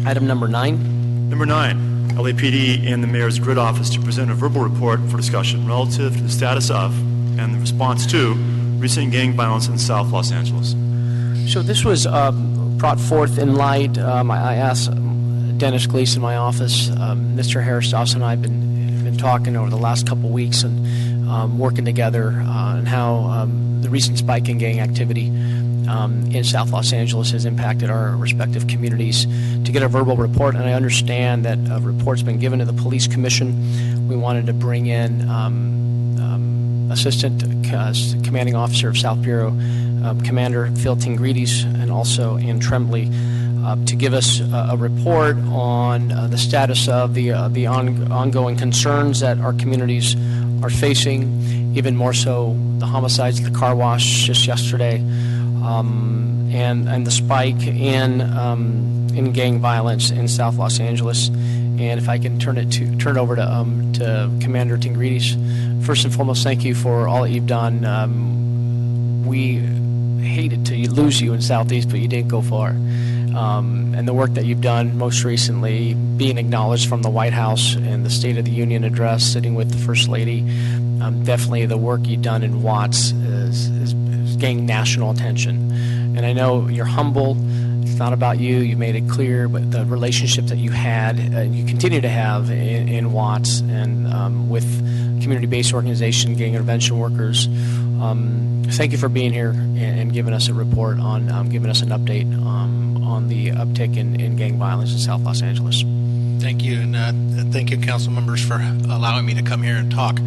number 9. Number 9, LAPD and the Mayor's Grid Office to present a verbal report for discussion relative to the status of and the response to recent gang violence in South Los Angeles. So this was brought forth in light. I asked Dennis Gleason in my office, Mr. Harris Dawson and I have been talking over the last couple weeks and working together on how the recent spike in gang activity in South Los Angeles has impacted our respective communities, to get a verbal report. And I understand that a report's been given to the police commission. We wanted to bring in Assistant Commanding Officer of South Bureau, Commander Phil Tingrides, and also Ann Tremblay, to give us a report on the status of the ongoing concerns that our communities are facing, even more so the homicides at the car wash just yesterday, and the spike in gang violence in South Los Angeles. And if I can turn it over to Commander Tingrides. First and foremost, thank you for all that you've done. We hated to lose you in Southeast, but you didn't go far. And the work that you've done, most recently being acknowledged from the White House in the State of the Union address, sitting with the First Lady. Definitely the work you've done in Watts is gaining national attention. And I know you're humble. It's not about you. You made it clear, but the relationship that you had, you continue to have in Watts and with community-based organization, gang intervention workers. Thank you for being here and giving us a report on, giving us an update on the uptick in gang violence in South Los Angeles. Thank you, and thank you, council members, for allowing me to come here and talk.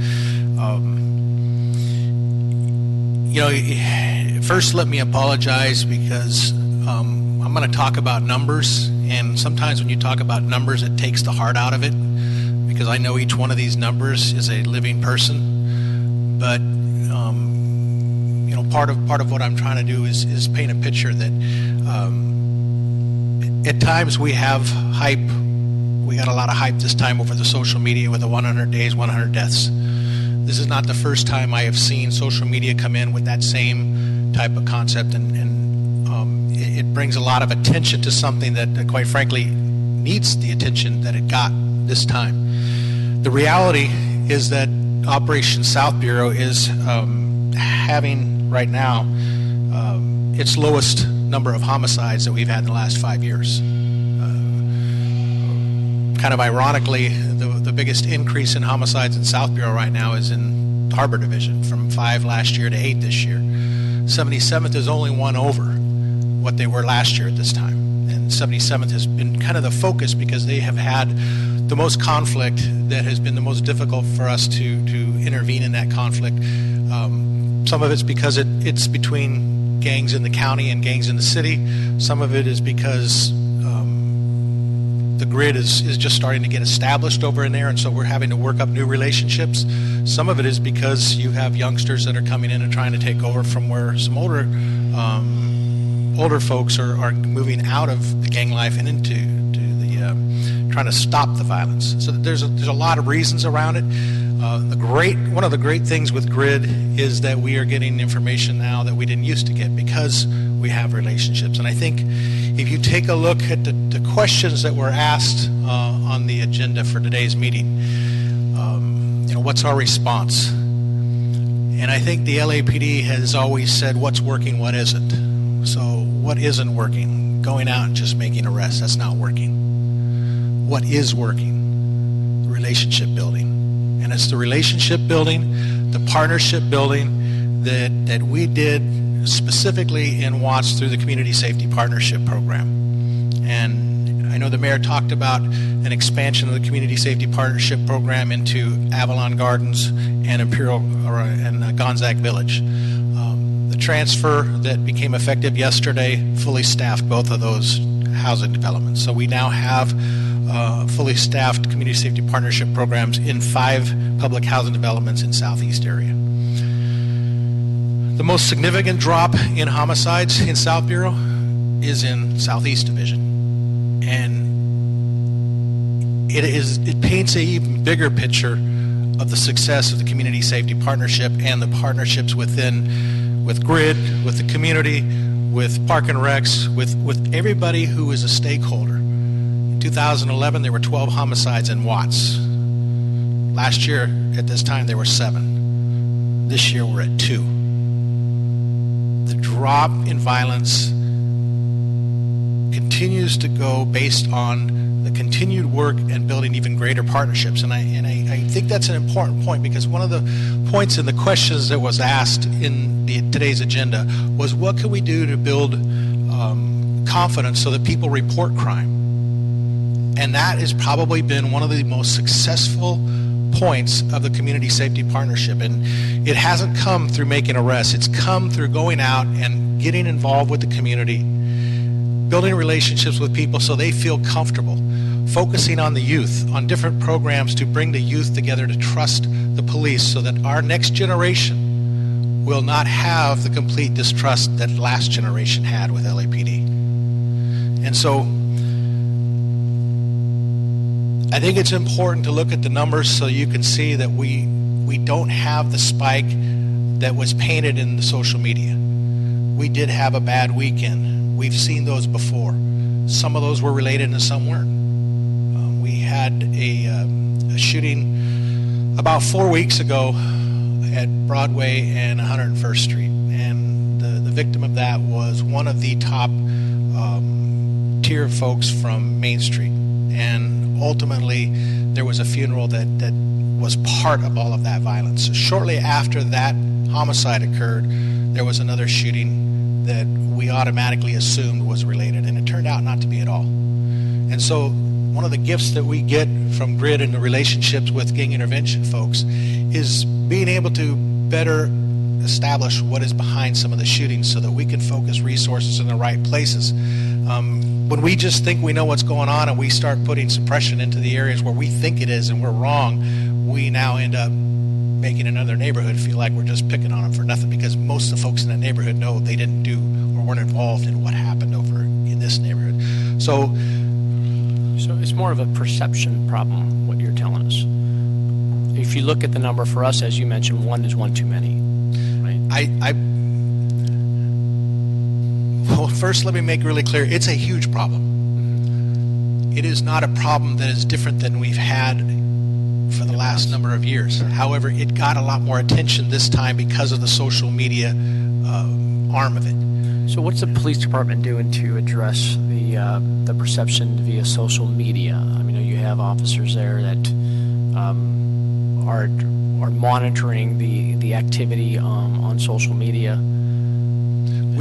First, let me apologize because I'm going to talk about numbers, and sometimes when you talk about numbers, it takes the heart out of it, because I know each one of these numbers is a living person. But part of what I'm trying to do is paint a picture that at times we have hype. We got a lot of hype this time over the social media with the 100 days, 100 deaths. This is not the first time I have seen social media come in with that same type of concept, and it brings a lot of attention to something that quite frankly needs the attention that it got this time. The reality is that Operation South Bureau is having right now its lowest number of homicides that we've had in the last 5 years. Kind of ironically, the biggest increase in homicides in South Bureau right now is in Harbor Division, from 5 last year to 8 this year. 77th is only one over what they were last year at this time. And 77th has been kind of the focus because they have had the most conflict that has been the most difficult for us to intervene in that conflict. Some of it's because it's between gangs in the county and gangs in the city. Some of it is because the grid is just starting to get established over in there, and so we're having to work up new relationships. Some of it is because you have youngsters that are coming in and trying to take over from where some older folks are moving out of the gang life and into the trying to stop the violence. So there's a lot of reasons around it. One of the great things with grid is that we are getting information now that we didn't used to get because we have relationships. And I think if you take a look at the questions that were asked on the agenda for today's meeting, what's our response? And I think the LAPD has always said what's working, what isn't. So what isn't working? Going out and just making arrests, that's not working. What is working? Relationship building. And it's the relationship building, the partnership building that we did specifically in Watts through the Community Safety Partnership Program. And I know the mayor talked about an expansion of the Community Safety Partnership Program into Avalon Gardens and Gonzaga Village. The transfer that became effective yesterday fully staffed both of those housing developments. So we now have fully staffed Community Safety Partnership programs in 5 public housing developments in Southeast area. The most significant drop in homicides in South Bureau is in Southeast Division. And it paints an even bigger picture of the success of the Community Safety Partnership and the partnerships with GRID, with the community, with Park and Recs, with everybody who is a stakeholder. In 2011, there were 12 homicides in Watts. Last year, at this time, there were 7. This year, we're at 2. The drop in violence continues to go based on the continued work and building even greater partnerships. And I think that's an important point, because one of the points in the questions that was asked in today's agenda was, what can we do to build confidence so that people report crime? And that has probably been one of the most successful points of the Community Safety Partnership. And it hasn't come through making arrests. It's come through going out and getting involved with the community, building relationships with people so they feel comfortable, focusing on the youth, on different programs to bring the youth together to trust the police so that our next generation will not have the complete distrust that last generation had with LAPD. And so I think it's important to look at the numbers so you can see that we don't have the spike that was painted in the social media. We did have a bad weekend. We've seen those before. Some of those were related and some weren't. We had a shooting about 4 weeks ago at Broadway and 101st Street. And the victim of that was one of the top tier folks from Main Street. And ultimately, there was a funeral that was part of all of that violence. So shortly after that homicide occurred, there was another shooting that we automatically assumed was related, and it turned out not to be at all. And so one of the gifts that we get from GRID and the relationships with gang intervention folks is being able to better establish what is behind some of the shootings so that we can focus resources in the right places. When we just think we know what's going on and we start putting suppression into the areas where we think it is and we're wrong, we now end up making another neighborhood feel like we're just picking on them for nothing, because most of the folks in that neighborhood know they didn't do or weren't involved in what happened over in this neighborhood. So it's more of a perception problem, what you're telling us. If you look at the number for us, as you mentioned, 1 is one too many, right? Well, first, let me make really clear, it's a huge problem. It is not a problem that is different than we've had for the last number of years. However, it got a lot more attention this time because of the social media arm of it. So what's the police department doing to address the perception via social media? I mean, you have officers there that are monitoring the activity on social media.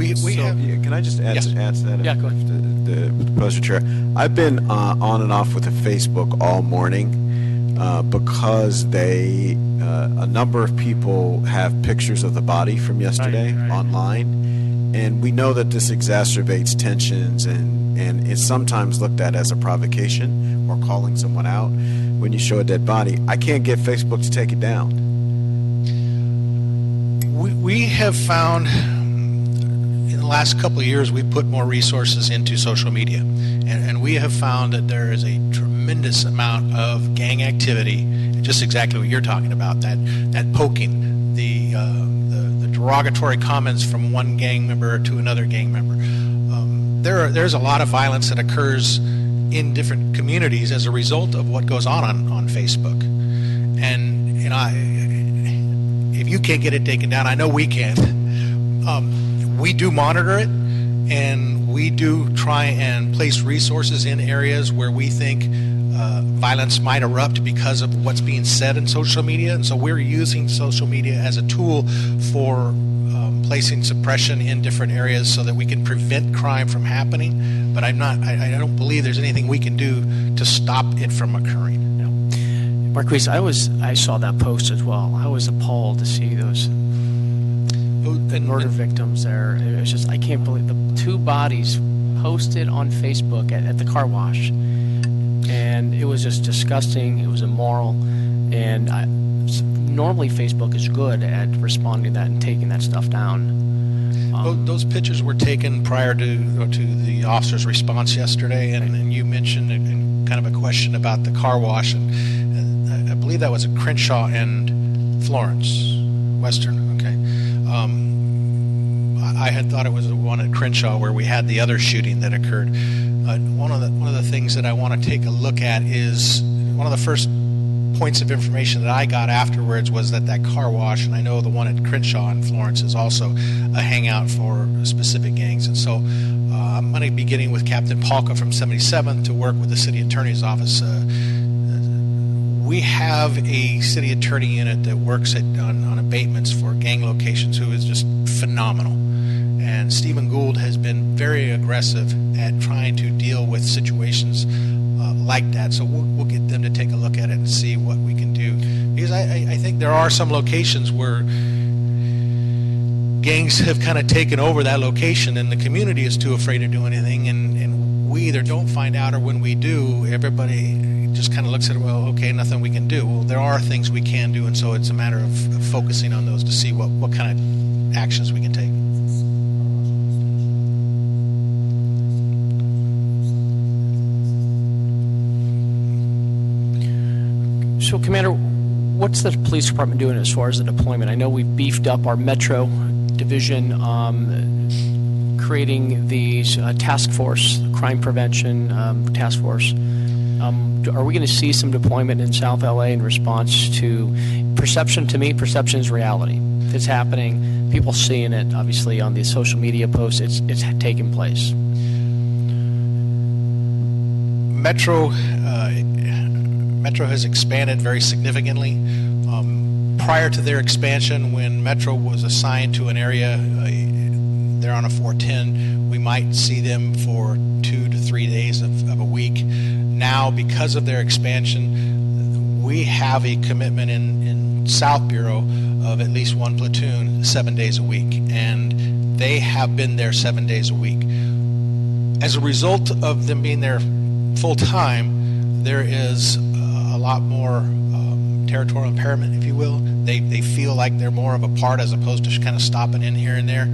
Can I just add to that? Yeah, go ahead. The Professor Chair, I've been on and off with the Facebook all morning because a number of people have pictures of the body from yesterday online, and we know that this exacerbates tensions and it's sometimes looked at as a provocation or calling someone out when you show a dead body. I can't get Facebook to take it down. We have found in the last couple of years we put more resources into social media, and we have found that there is a tremendous amount of gang activity, just exactly what you're talking about, that poking, the derogatory comments from one gang member to another gang member. There's a lot of violence that occurs in different communities as a result of what goes on Facebook. And if you can't get it taken down, I know we can't. We do monitor it, and we do try and place resources in areas where we think violence might erupt because of what's being said in social media. And so we're using social media as a tool for placing suppression in different areas so that we can prevent crime from happening. But I don't believe there's anything we can do to stop it from occurring. Marquise, I saw that post as well. I was appalled to see those murder victims there. It was just, I can't believe the 2 bodies posted on Facebook at the car wash. And it was just disgusting. It was immoral. And normally Facebook is good at responding to that and taking that stuff down. Those pictures were taken prior to the officer's response yesterday, and you mentioned kind of a question about the car wash, and I believe that was at Crenshaw and Florence, Western. Okay. I had thought it was the one at Crenshaw where we had the other shooting that occurred. One of the things that I want to take a look at is one of the first points of information that I got afterwards was that car wash, and I know the one at Crenshaw and Florence is also a hangout for specific gangs. And so I'm going to be getting with Captain Palka from 77th to work with the city attorney's office. We have a city attorney unit that works on abatements for gang locations who is just phenomenal. And Stephen Gould has been very aggressive at trying to deal with situations like that. So we'll get them to take a look at it and see what we can do. Because I think there are some locations where gangs have kind of taken over that location and the community is too afraid to do anything. And we either don't find out, or when we do, everybody just kind of looks at it, well, okay, nothing we can do. Well, there are things we can do, and so it's a matter of focusing on those to see what kind of actions we can take. So, Commander, what's the police department doing as far as the deployment? I know we've beefed up our Metro division, creating these task force, crime prevention task force. Are we going to see some deployment in South LA in response to perception? To me, perception is reality. It's happening. People seeing it, obviously, on the social media posts. It's taking place. Metro has expanded very significantly. Prior to their expansion, when Metro was assigned to an area, they're on a 410, we might see them for 2 to 3 days of a week. Now, because of their expansion, we have a commitment in South Bureau of at least 1 platoon 7 days a week, and they have been there 7 days a week. As a result of them being there full-time, there is a lot more territorial empowerment, if you will. They feel like they're more of a part as opposed to kind of stopping in here and there.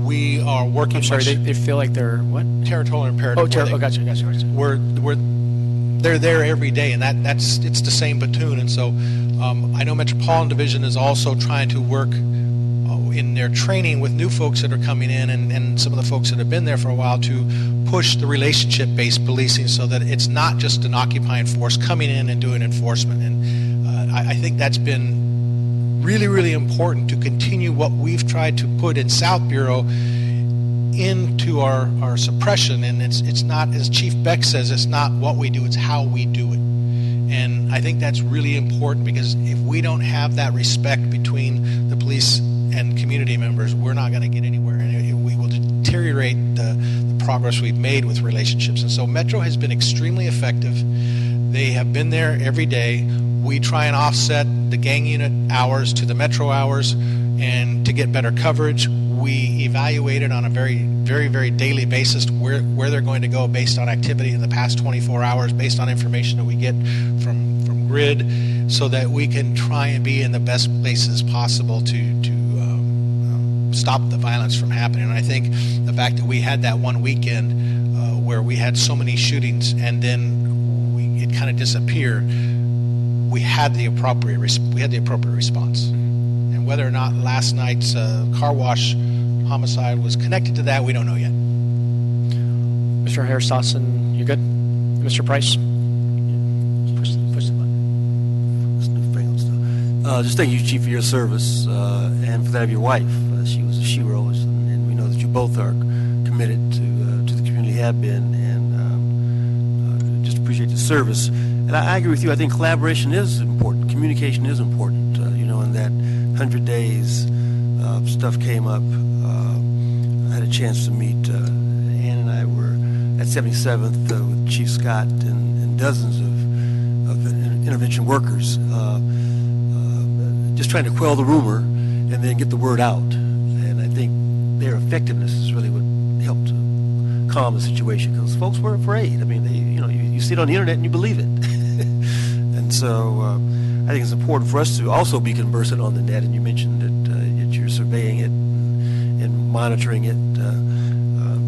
We are working. I'm sorry, they feel like they're what? Territorial imperative. Gotcha. They're there every day, and it's the same platoon. And so I know Metropolitan Division is also trying to work in their training with new folks that are coming in, and some of the folks that have been there for a while, to push the relationship-based policing so that it's not just an occupying force coming in and doing enforcement. And I think that's been really, really important to continue what we've tried to put in South Bureau into our suppression. And it's not, as Chief Beck says, it's not what we do, it's how we do it. And I think that's really important, because if we don't have that respect between the police and community members, we're not going to get anywhere, and we will deteriorate the progress we've made with relationships. And so Metro has been extremely effective. They have been there every day. We try and offset the gang unit hours to the Metro hours, and to get better coverage, we evaluate it on a very, very, very daily basis where they're going to go based on activity in the past 24 hours, based on information that we get from Grid, so that we can try and be in the best places possible to stop the violence from happening. And I think the fact that we had that one weekend where we had so many shootings and then it kind of disappeared, we had the appropriate response. And whether or not last night's car wash homicide was connected to that, we don't know yet. Mr. Harris-Dawson, you good? Mr. Price? Push the button. Just thank you, Chief, for your service and for that of your wife. She was a hero, and we know that you both are committed to the community, have been, and just appreciate the service. And I agree with you. I think collaboration is important. Communication is important. In that 100 days, stuff came up. I had a chance to meet, Ann and I were at 77th with Chief Scott and dozens of intervention workers, just trying to quell the rumor and then get the word out. And I think their effectiveness is really what helped calm the situation, because folks were afraid. I mean, you see it on the internet and you believe it. And so I think it's important for us to also be conversant on the net. And you mentioned that you're surveying it and monitoring it.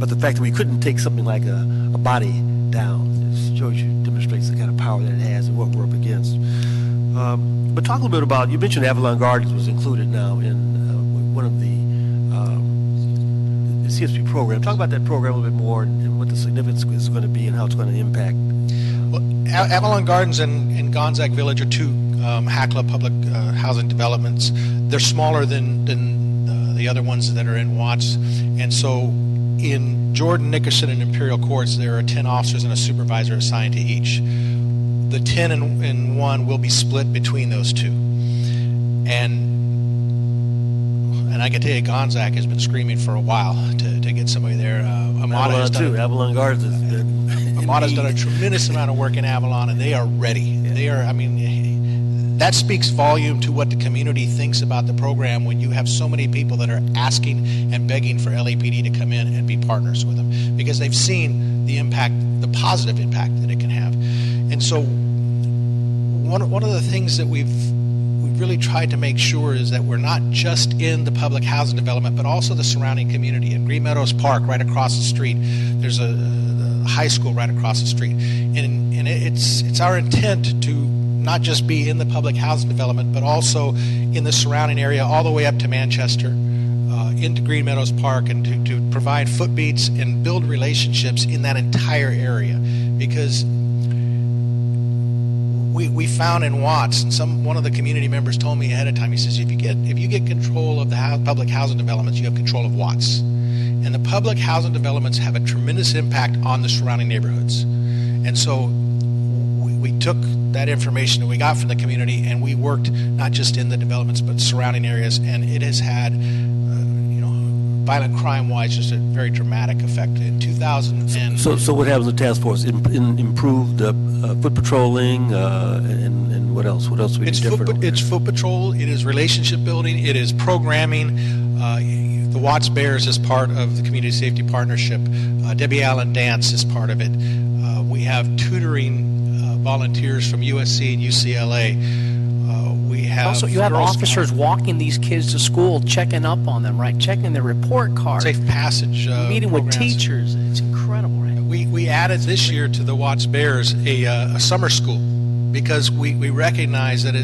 But the fact that we couldn't take something like a body down demonstrates the kind of power that it has and what we're up against. But talk a little bit about, you mentioned Avalon Gardens was included now in one of the CSP program. Talk about that program a little bit more and what the significance is going to be and how it's going to impact. Well, Avalon Gardens and Gonzaga Village are two HACLA public housing developments. They're smaller than the other ones that are in Watts. And so in Jordan, Nickerson, and Imperial Courts, there are 10 officers and a supervisor assigned to each. The 10 and 1 will be split between those two. And I can tell you, Gonzaga has been screaming for a while to get somebody there. Avalon Gardens. Amada's done a tremendous amount of work in Avalon, and they are ready. Yeah. They are. I mean, that speaks volume to what the community thinks about the program when you have so many people that are asking and begging for LAPD to come in and be partners with them, because they've seen the impact, the positive impact that it can have. And so, one of the things that we've really tried to make sure is that we're not just in the public housing development, but also the surrounding community. In Green Meadows Park, right across the street, there's a high school right across the street, and it's our intent to not just be in the public housing development, but also in the surrounding area, all the way up to Manchester, into Green Meadows Park, and to provide footbeats and build relationships in that entire area, because we found in Watts, and one of the community members told me ahead of time, he says, if you get control of the public housing developments, you have control of Watts. And the public housing developments have a tremendous impact on the surrounding neighborhoods. And so we took that information that we got from the community, and we worked not just in the developments, but surrounding areas, and it has had, violent crime-wise, just a very dramatic effect. In 2000 So what happens with task force? Improved foot patrolling and what else? What else we do different? It's foot patrol. It is relationship building. It is programming. The Watts Bears is part of the Community Safety Partnership. Debbie Allen Dance is part of it. We have tutoring volunteers from USC and UCLA. We have also, you have officers walking these kids to school, checking up on them, right? Checking their report cards. Safe passage meeting programs. With teachers. It's incredible, right? We added this year to the Watts Bears a summer school, because we recognize that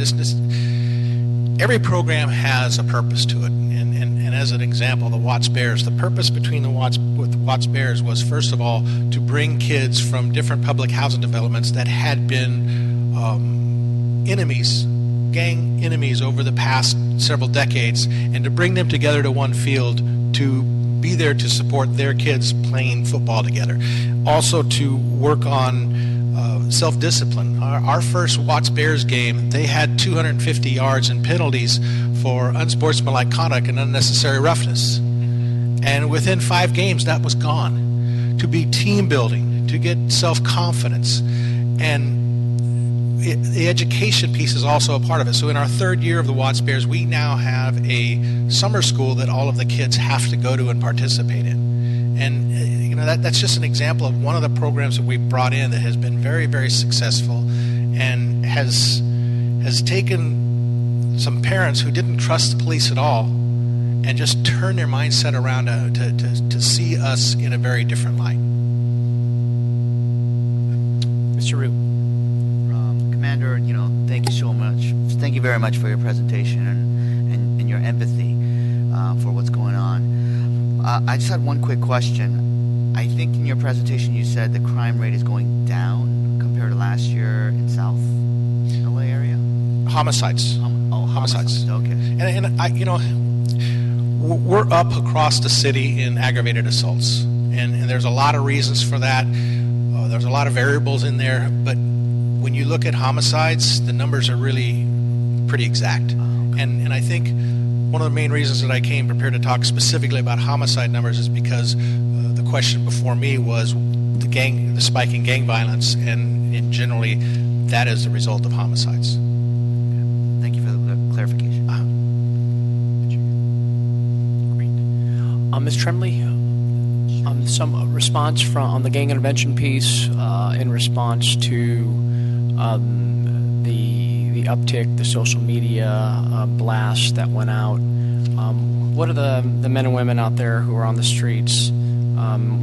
every program has a purpose to it. And as an example, the Watts Bears, the purpose between the Watts Bears was, first of all, to bring kids from different public housing developments that had been gang enemies over the past several decades, and to bring them together to one field to be there to support their kids playing football together. Also to work on self-discipline. Our first Watts Bears game, they had 250 yards and penalties for unsportsmanlike conduct and unnecessary roughness. And within 5 games, that was gone. To be team building, to get self-confidence. And the education piece is also a part of it. So in our 3rd year of the Watts Bears, we now have a summer school that all of the kids have to go to and participate in. And that's just an example of one of the programs that we've brought in that has been very, very successful, and has taken some parents who didn't trust the police at all and just turned their mindset around to see us in a very different light. Mr. Root. Commander, thank you so much. Thank you very much for your presentation and your empathy for what's going on. I just had one quick question. I think in your presentation you said the crime rate is going down compared to last year in South LA area? Homicides. Homicides. Okay. And we're up across the city in aggravated assaults. And there's a lot of reasons for that. There's a lot of variables in there. But when you look at homicides, the numbers are really pretty exact. Okay. And I think One of the main reasons that I came prepared to talk specifically about homicide numbers is because the question before me was the spike in gang violence, and generally that is the result of homicides. Thank you for the clarification. Ms. Tremblay, some response on the gang intervention piece in response to the uptick, the social media blast that went out. What are the men and women out there who are on the streets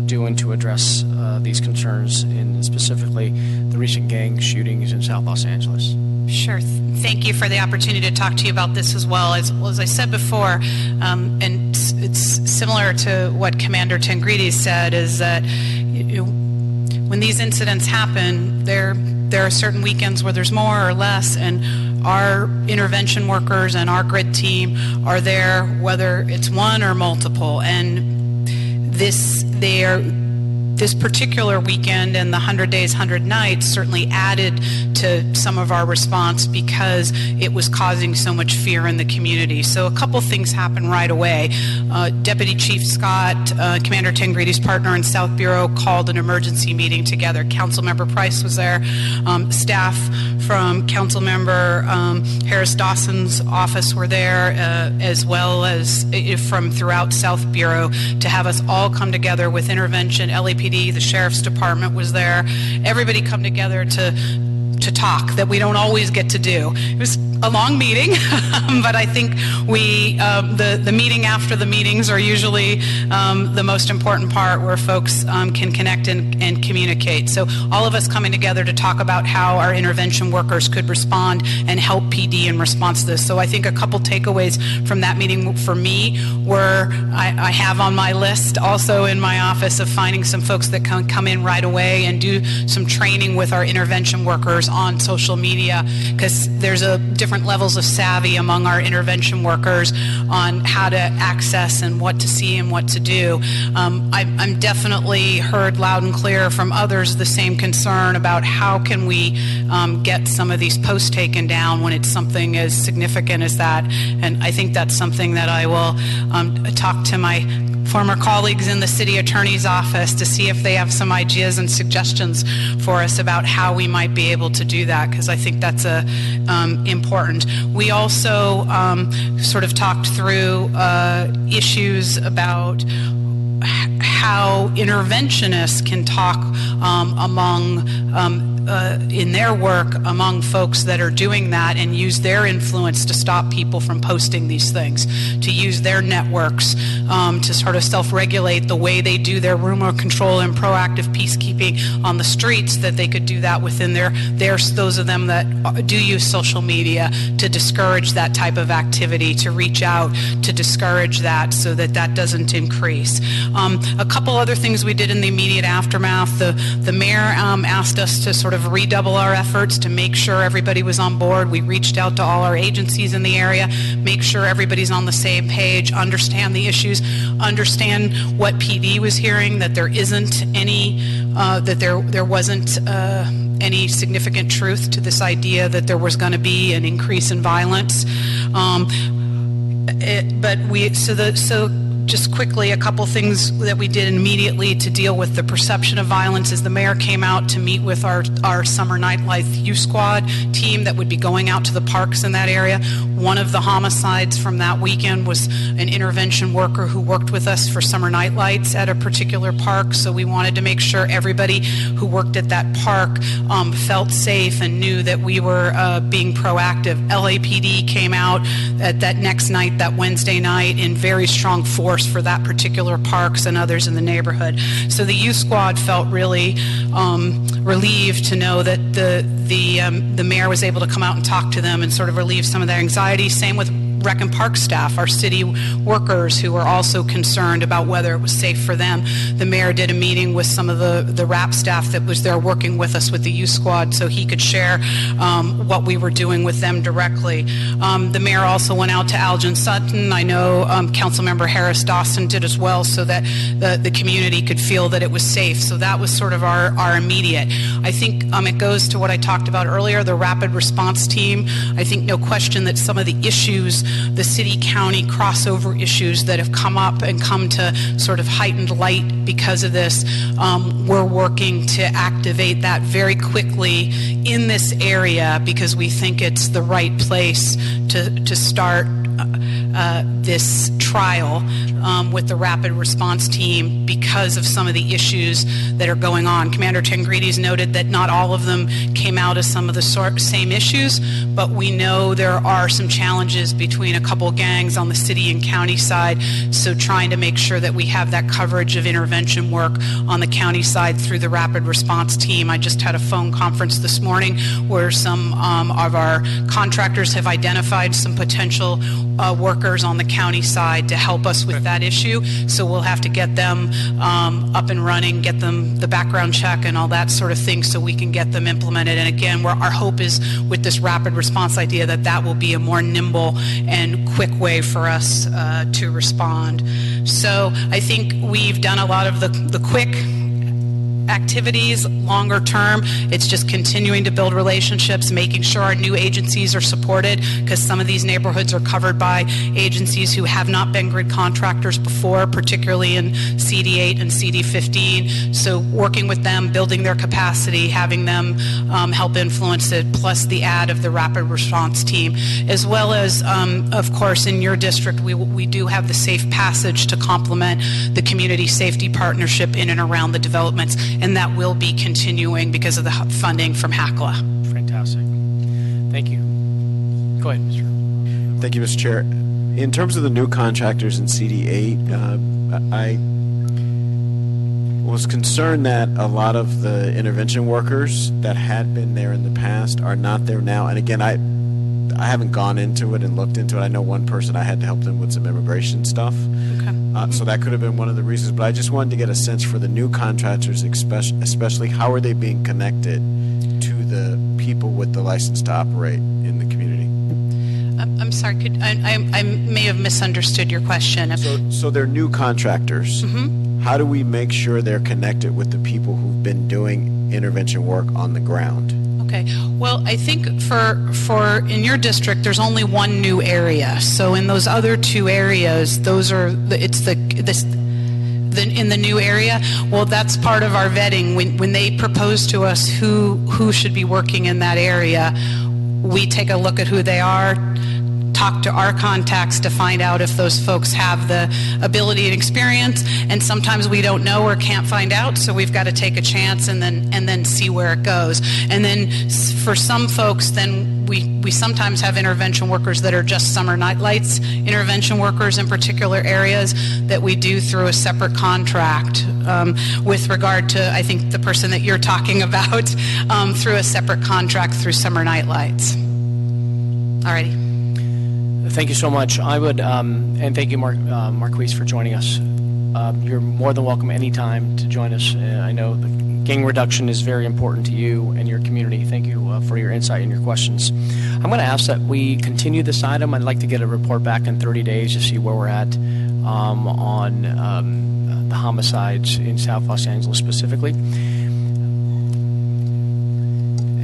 doing to address these concerns, and specifically the recent gang shootings in South Los Angeles? Sure. Thank you for the opportunity to talk to you about this as well. As I said before, and it's similar to what Commander Tangrides said, is that when these incidents happen, there are certain weekends where there's more or less, and our intervention workers and our grid team are there, whether it's one or multiple. And this particular weekend and the 100 Days, 100 Nights certainly added to some of our response because it was causing so much fear in the community. So a couple things happened right away. Deputy Chief Scott, Commander Tangrides' partner in South Bureau, called an emergency meeting together. Councilmember Price was there. Staff from Councilmember Harris Dawson's office were there, as well as from throughout South Bureau, to have us all come together with intervention. LAPD, the Sheriff's Department was there. Everybody come together to talk that we don't always get to do. It was a long meeting, but I think the meeting after the meetings are usually the most important part, where folks can connect and communicate. So all of us coming together to talk about how our intervention workers could respond and help PD in response to this. So I think a couple takeaways from that meeting for me were, I have on my list also in my office of finding some folks that can come in right away and do some training with our intervention workers on social media, because there's different levels of savvy among our intervention workers on how to access and what to see and what to do. I'm definitely heard loud and clear from others the same concern about how can we get some of these posts taken down when it's something as significant as that. And I think that's something that I will talk to my former colleagues in the city attorney's office to see if they have some ideas and suggestions for us about how we might be able to do that, because I think that's important. We also sort of talked through issues about how interventionists can talk in their work among folks that are doing that, and use their influence to stop people from posting these things, to use their networks to sort of self-regulate the way they do their rumor control and proactive peacekeeping on the streets, that they could do that within those of them that do use social media to discourage that type of activity, to reach out to discourage that so that that doesn't increase. A couple other things we did in the immediate aftermath. The mayor asked us to sort of redouble our efforts to make sure everybody was on board. We reached out to all our agencies in the area, make sure everybody's on the same page, understand the issues, understand what PD was hearing, that there isn't any, that there wasn't any significant truth to this idea that there was going to be an increase in violence. Just quickly, a couple things that we did immediately to deal with the perception of violence is the mayor came out to meet with our Summer Nightlife Youth Squad team that would be going out to the parks in that area. One of the homicides from that weekend was an intervention worker who worked with us for Summer Night Lights at a particular park, so we wanted to make sure everybody who worked at that park felt safe and knew that we were being proactive. LAPD came out at that next night, that Wednesday night, in very strong force for that particular parks and others in the neighborhood. So the youth squad felt really relieved to know that the mayor was able to come out and talk to them and sort of relieve some of their anxiety. Same with Rec and Park staff, our city workers, who were also concerned about whether it was safe for them. The mayor did a meeting with some of the RAP staff that was there working with us with the youth squad, so he could share what we were doing with them directly. The mayor also went out to Algin Sutton. I know Councilmember Harris Dawson did as well, so that the community could feel that it was safe. So that was sort of our immediate. I think it goes to what I talked about earlier, the rapid response team. I think no question that some of the issues the city-county crossover issues that have come up and come to sort of heightened light because of this. We're working to activate that very quickly in this area because we think it's the right place to start this trial with the rapid response team because of some of the issues that are going on. Commander Tangrides noted that not all of them came out as some of the same issues, but we know there are some challenges between a couple gangs on the city and county side, so trying to make sure that we have that coverage of intervention work on the county side through the rapid response team. I just had a phone conference this morning where some of our contractors have identified some potential workers on the county side to help us with that issue. So we'll have to get them up and running, get them the background check and all that sort of thing so we can get them implemented. And again, our hope is with this rapid response idea that will be a more nimble and quick way for us to respond. So I think we've done a lot of the quick activities. Longer term, it's just continuing to build relationships, making sure our new agencies are supported, because some of these neighborhoods are covered by agencies who have not been grid contractors before, particularly in CD8 and CD15. So working with them, building their capacity, having them help influence it, plus the add of the rapid response team, as well as, of course, in your district, we do have the safe passage to complement the community safety partnership in and around the developments, and that will be continuing because of the funding from HACLA. Fantastic. Thank you. Go ahead, Mr. Thank you, Mr. Chair. In terms of the new contractors in CD8, I was concerned that a lot of the intervention workers that had been there in the past are not there now. And again, I haven't gone into it and looked into it. I know one person, I had to help them with some immigration stuff. Okay. So that could have been one of the reasons. But I just wanted to get a sense for the new contractors, especially how are they being connected to the people with the license to operate in the community? I'm sorry, I may have misunderstood your question. So they're new contractors. Mm-hmm. How do we make sure they're connected with the people who've been doing intervention work on the ground? Okay. Well, I think for in your district, there's only one new area. So in those other two areas, those are in the new area. Well, that's part of our vetting. When they propose to us who should be working in that area, we take a look at who they are, talk to our contacts to find out if those folks have the ability and experience, and sometimes we don't know or can't find out, so we've got to take a chance and then see where it goes. And then for some folks, then we sometimes have intervention workers that are just summer night lights intervention workers in particular areas that we do through a separate contract with regard to, I think, the person that you're talking about, through a separate contract through summer night lights. Alrighty. Thank you so much. I would, and thank you, Marquise, for joining us. You're more than welcome anytime to join us. I know the gang reduction is very important to you and your community. Thank you for your insight and your questions. I'm going to ask that we continue this item. I'd like to get a report back in 30 days to see where we're at on the homicides in South Los Angeles specifically.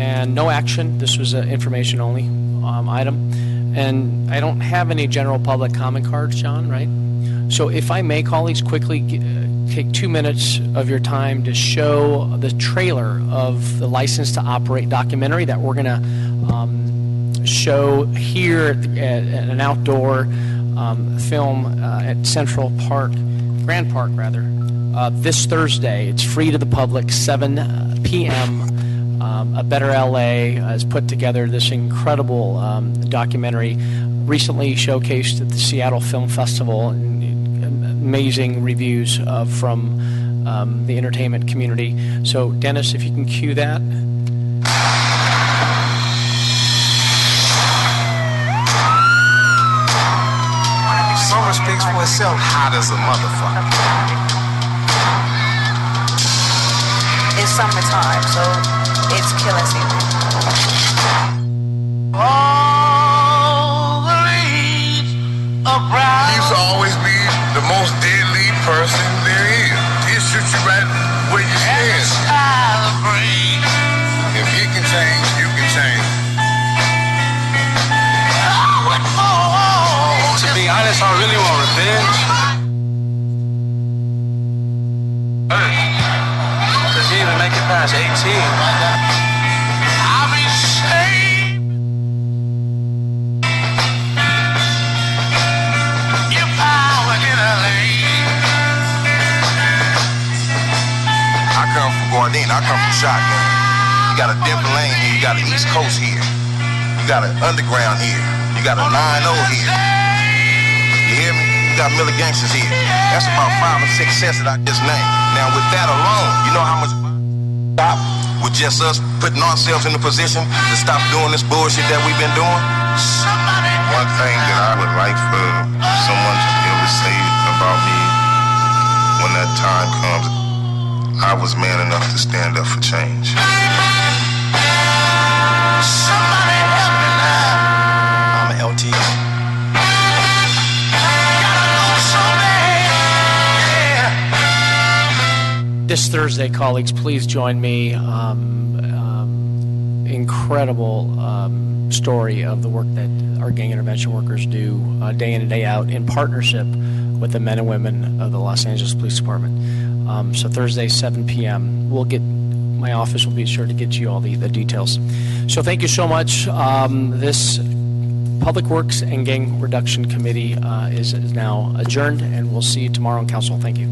And no action. This was an information only item. And I don't have any general public comment cards, John, right? So if I may, colleagues, quickly take 2 minutes of your time to show the trailer of the License to Operate documentary that we're going to show here at an outdoor film at Central Park, Grand Park, rather, this Thursday. It's free to the public, 7 p.m., A Better LA has put together this incredible documentary, recently showcased at the Seattle Film Festival. Amazing reviews from the entertainment community. So, Dennis, if you can cue that. Summer speaks for itself. Hot as a motherfucker. It's summertime, so it's killing season. All the leaves are brown. He used to always be the most deadly person there is. He'll shoot you right where you stand. If he can change, you can change. Oh, guess I really want revenge. Cause he even make it past 18. I'll be saved. If I were in LA. I come from Gardena. I come from Shotgun. You got a Denver Lane here. You got an East Coast here. You got an Underground here. You got a 9-0 here. You hear me? You got Miller Gangsters here. That's about 5 or 6 cents that I just named. Now with that alone, you know how much stop with just us putting ourselves in a position to stop doing this bullshit that we've been doing? One thing that I would like for someone to be able to say about me when that time comes, I was man enough to stand up for change. Somebody help me now. I'm LT. This Thursday, colleagues, please join me. Incredible story of the work that our gang intervention workers do day in and day out in partnership with the men and women of the Los Angeles Police Department. So Thursday, 7 p.m. My office will be sure to get you all the details. So thank you so much. This Public Works and Gang Reduction Committee is now adjourned, and we'll see you tomorrow in council. Thank you.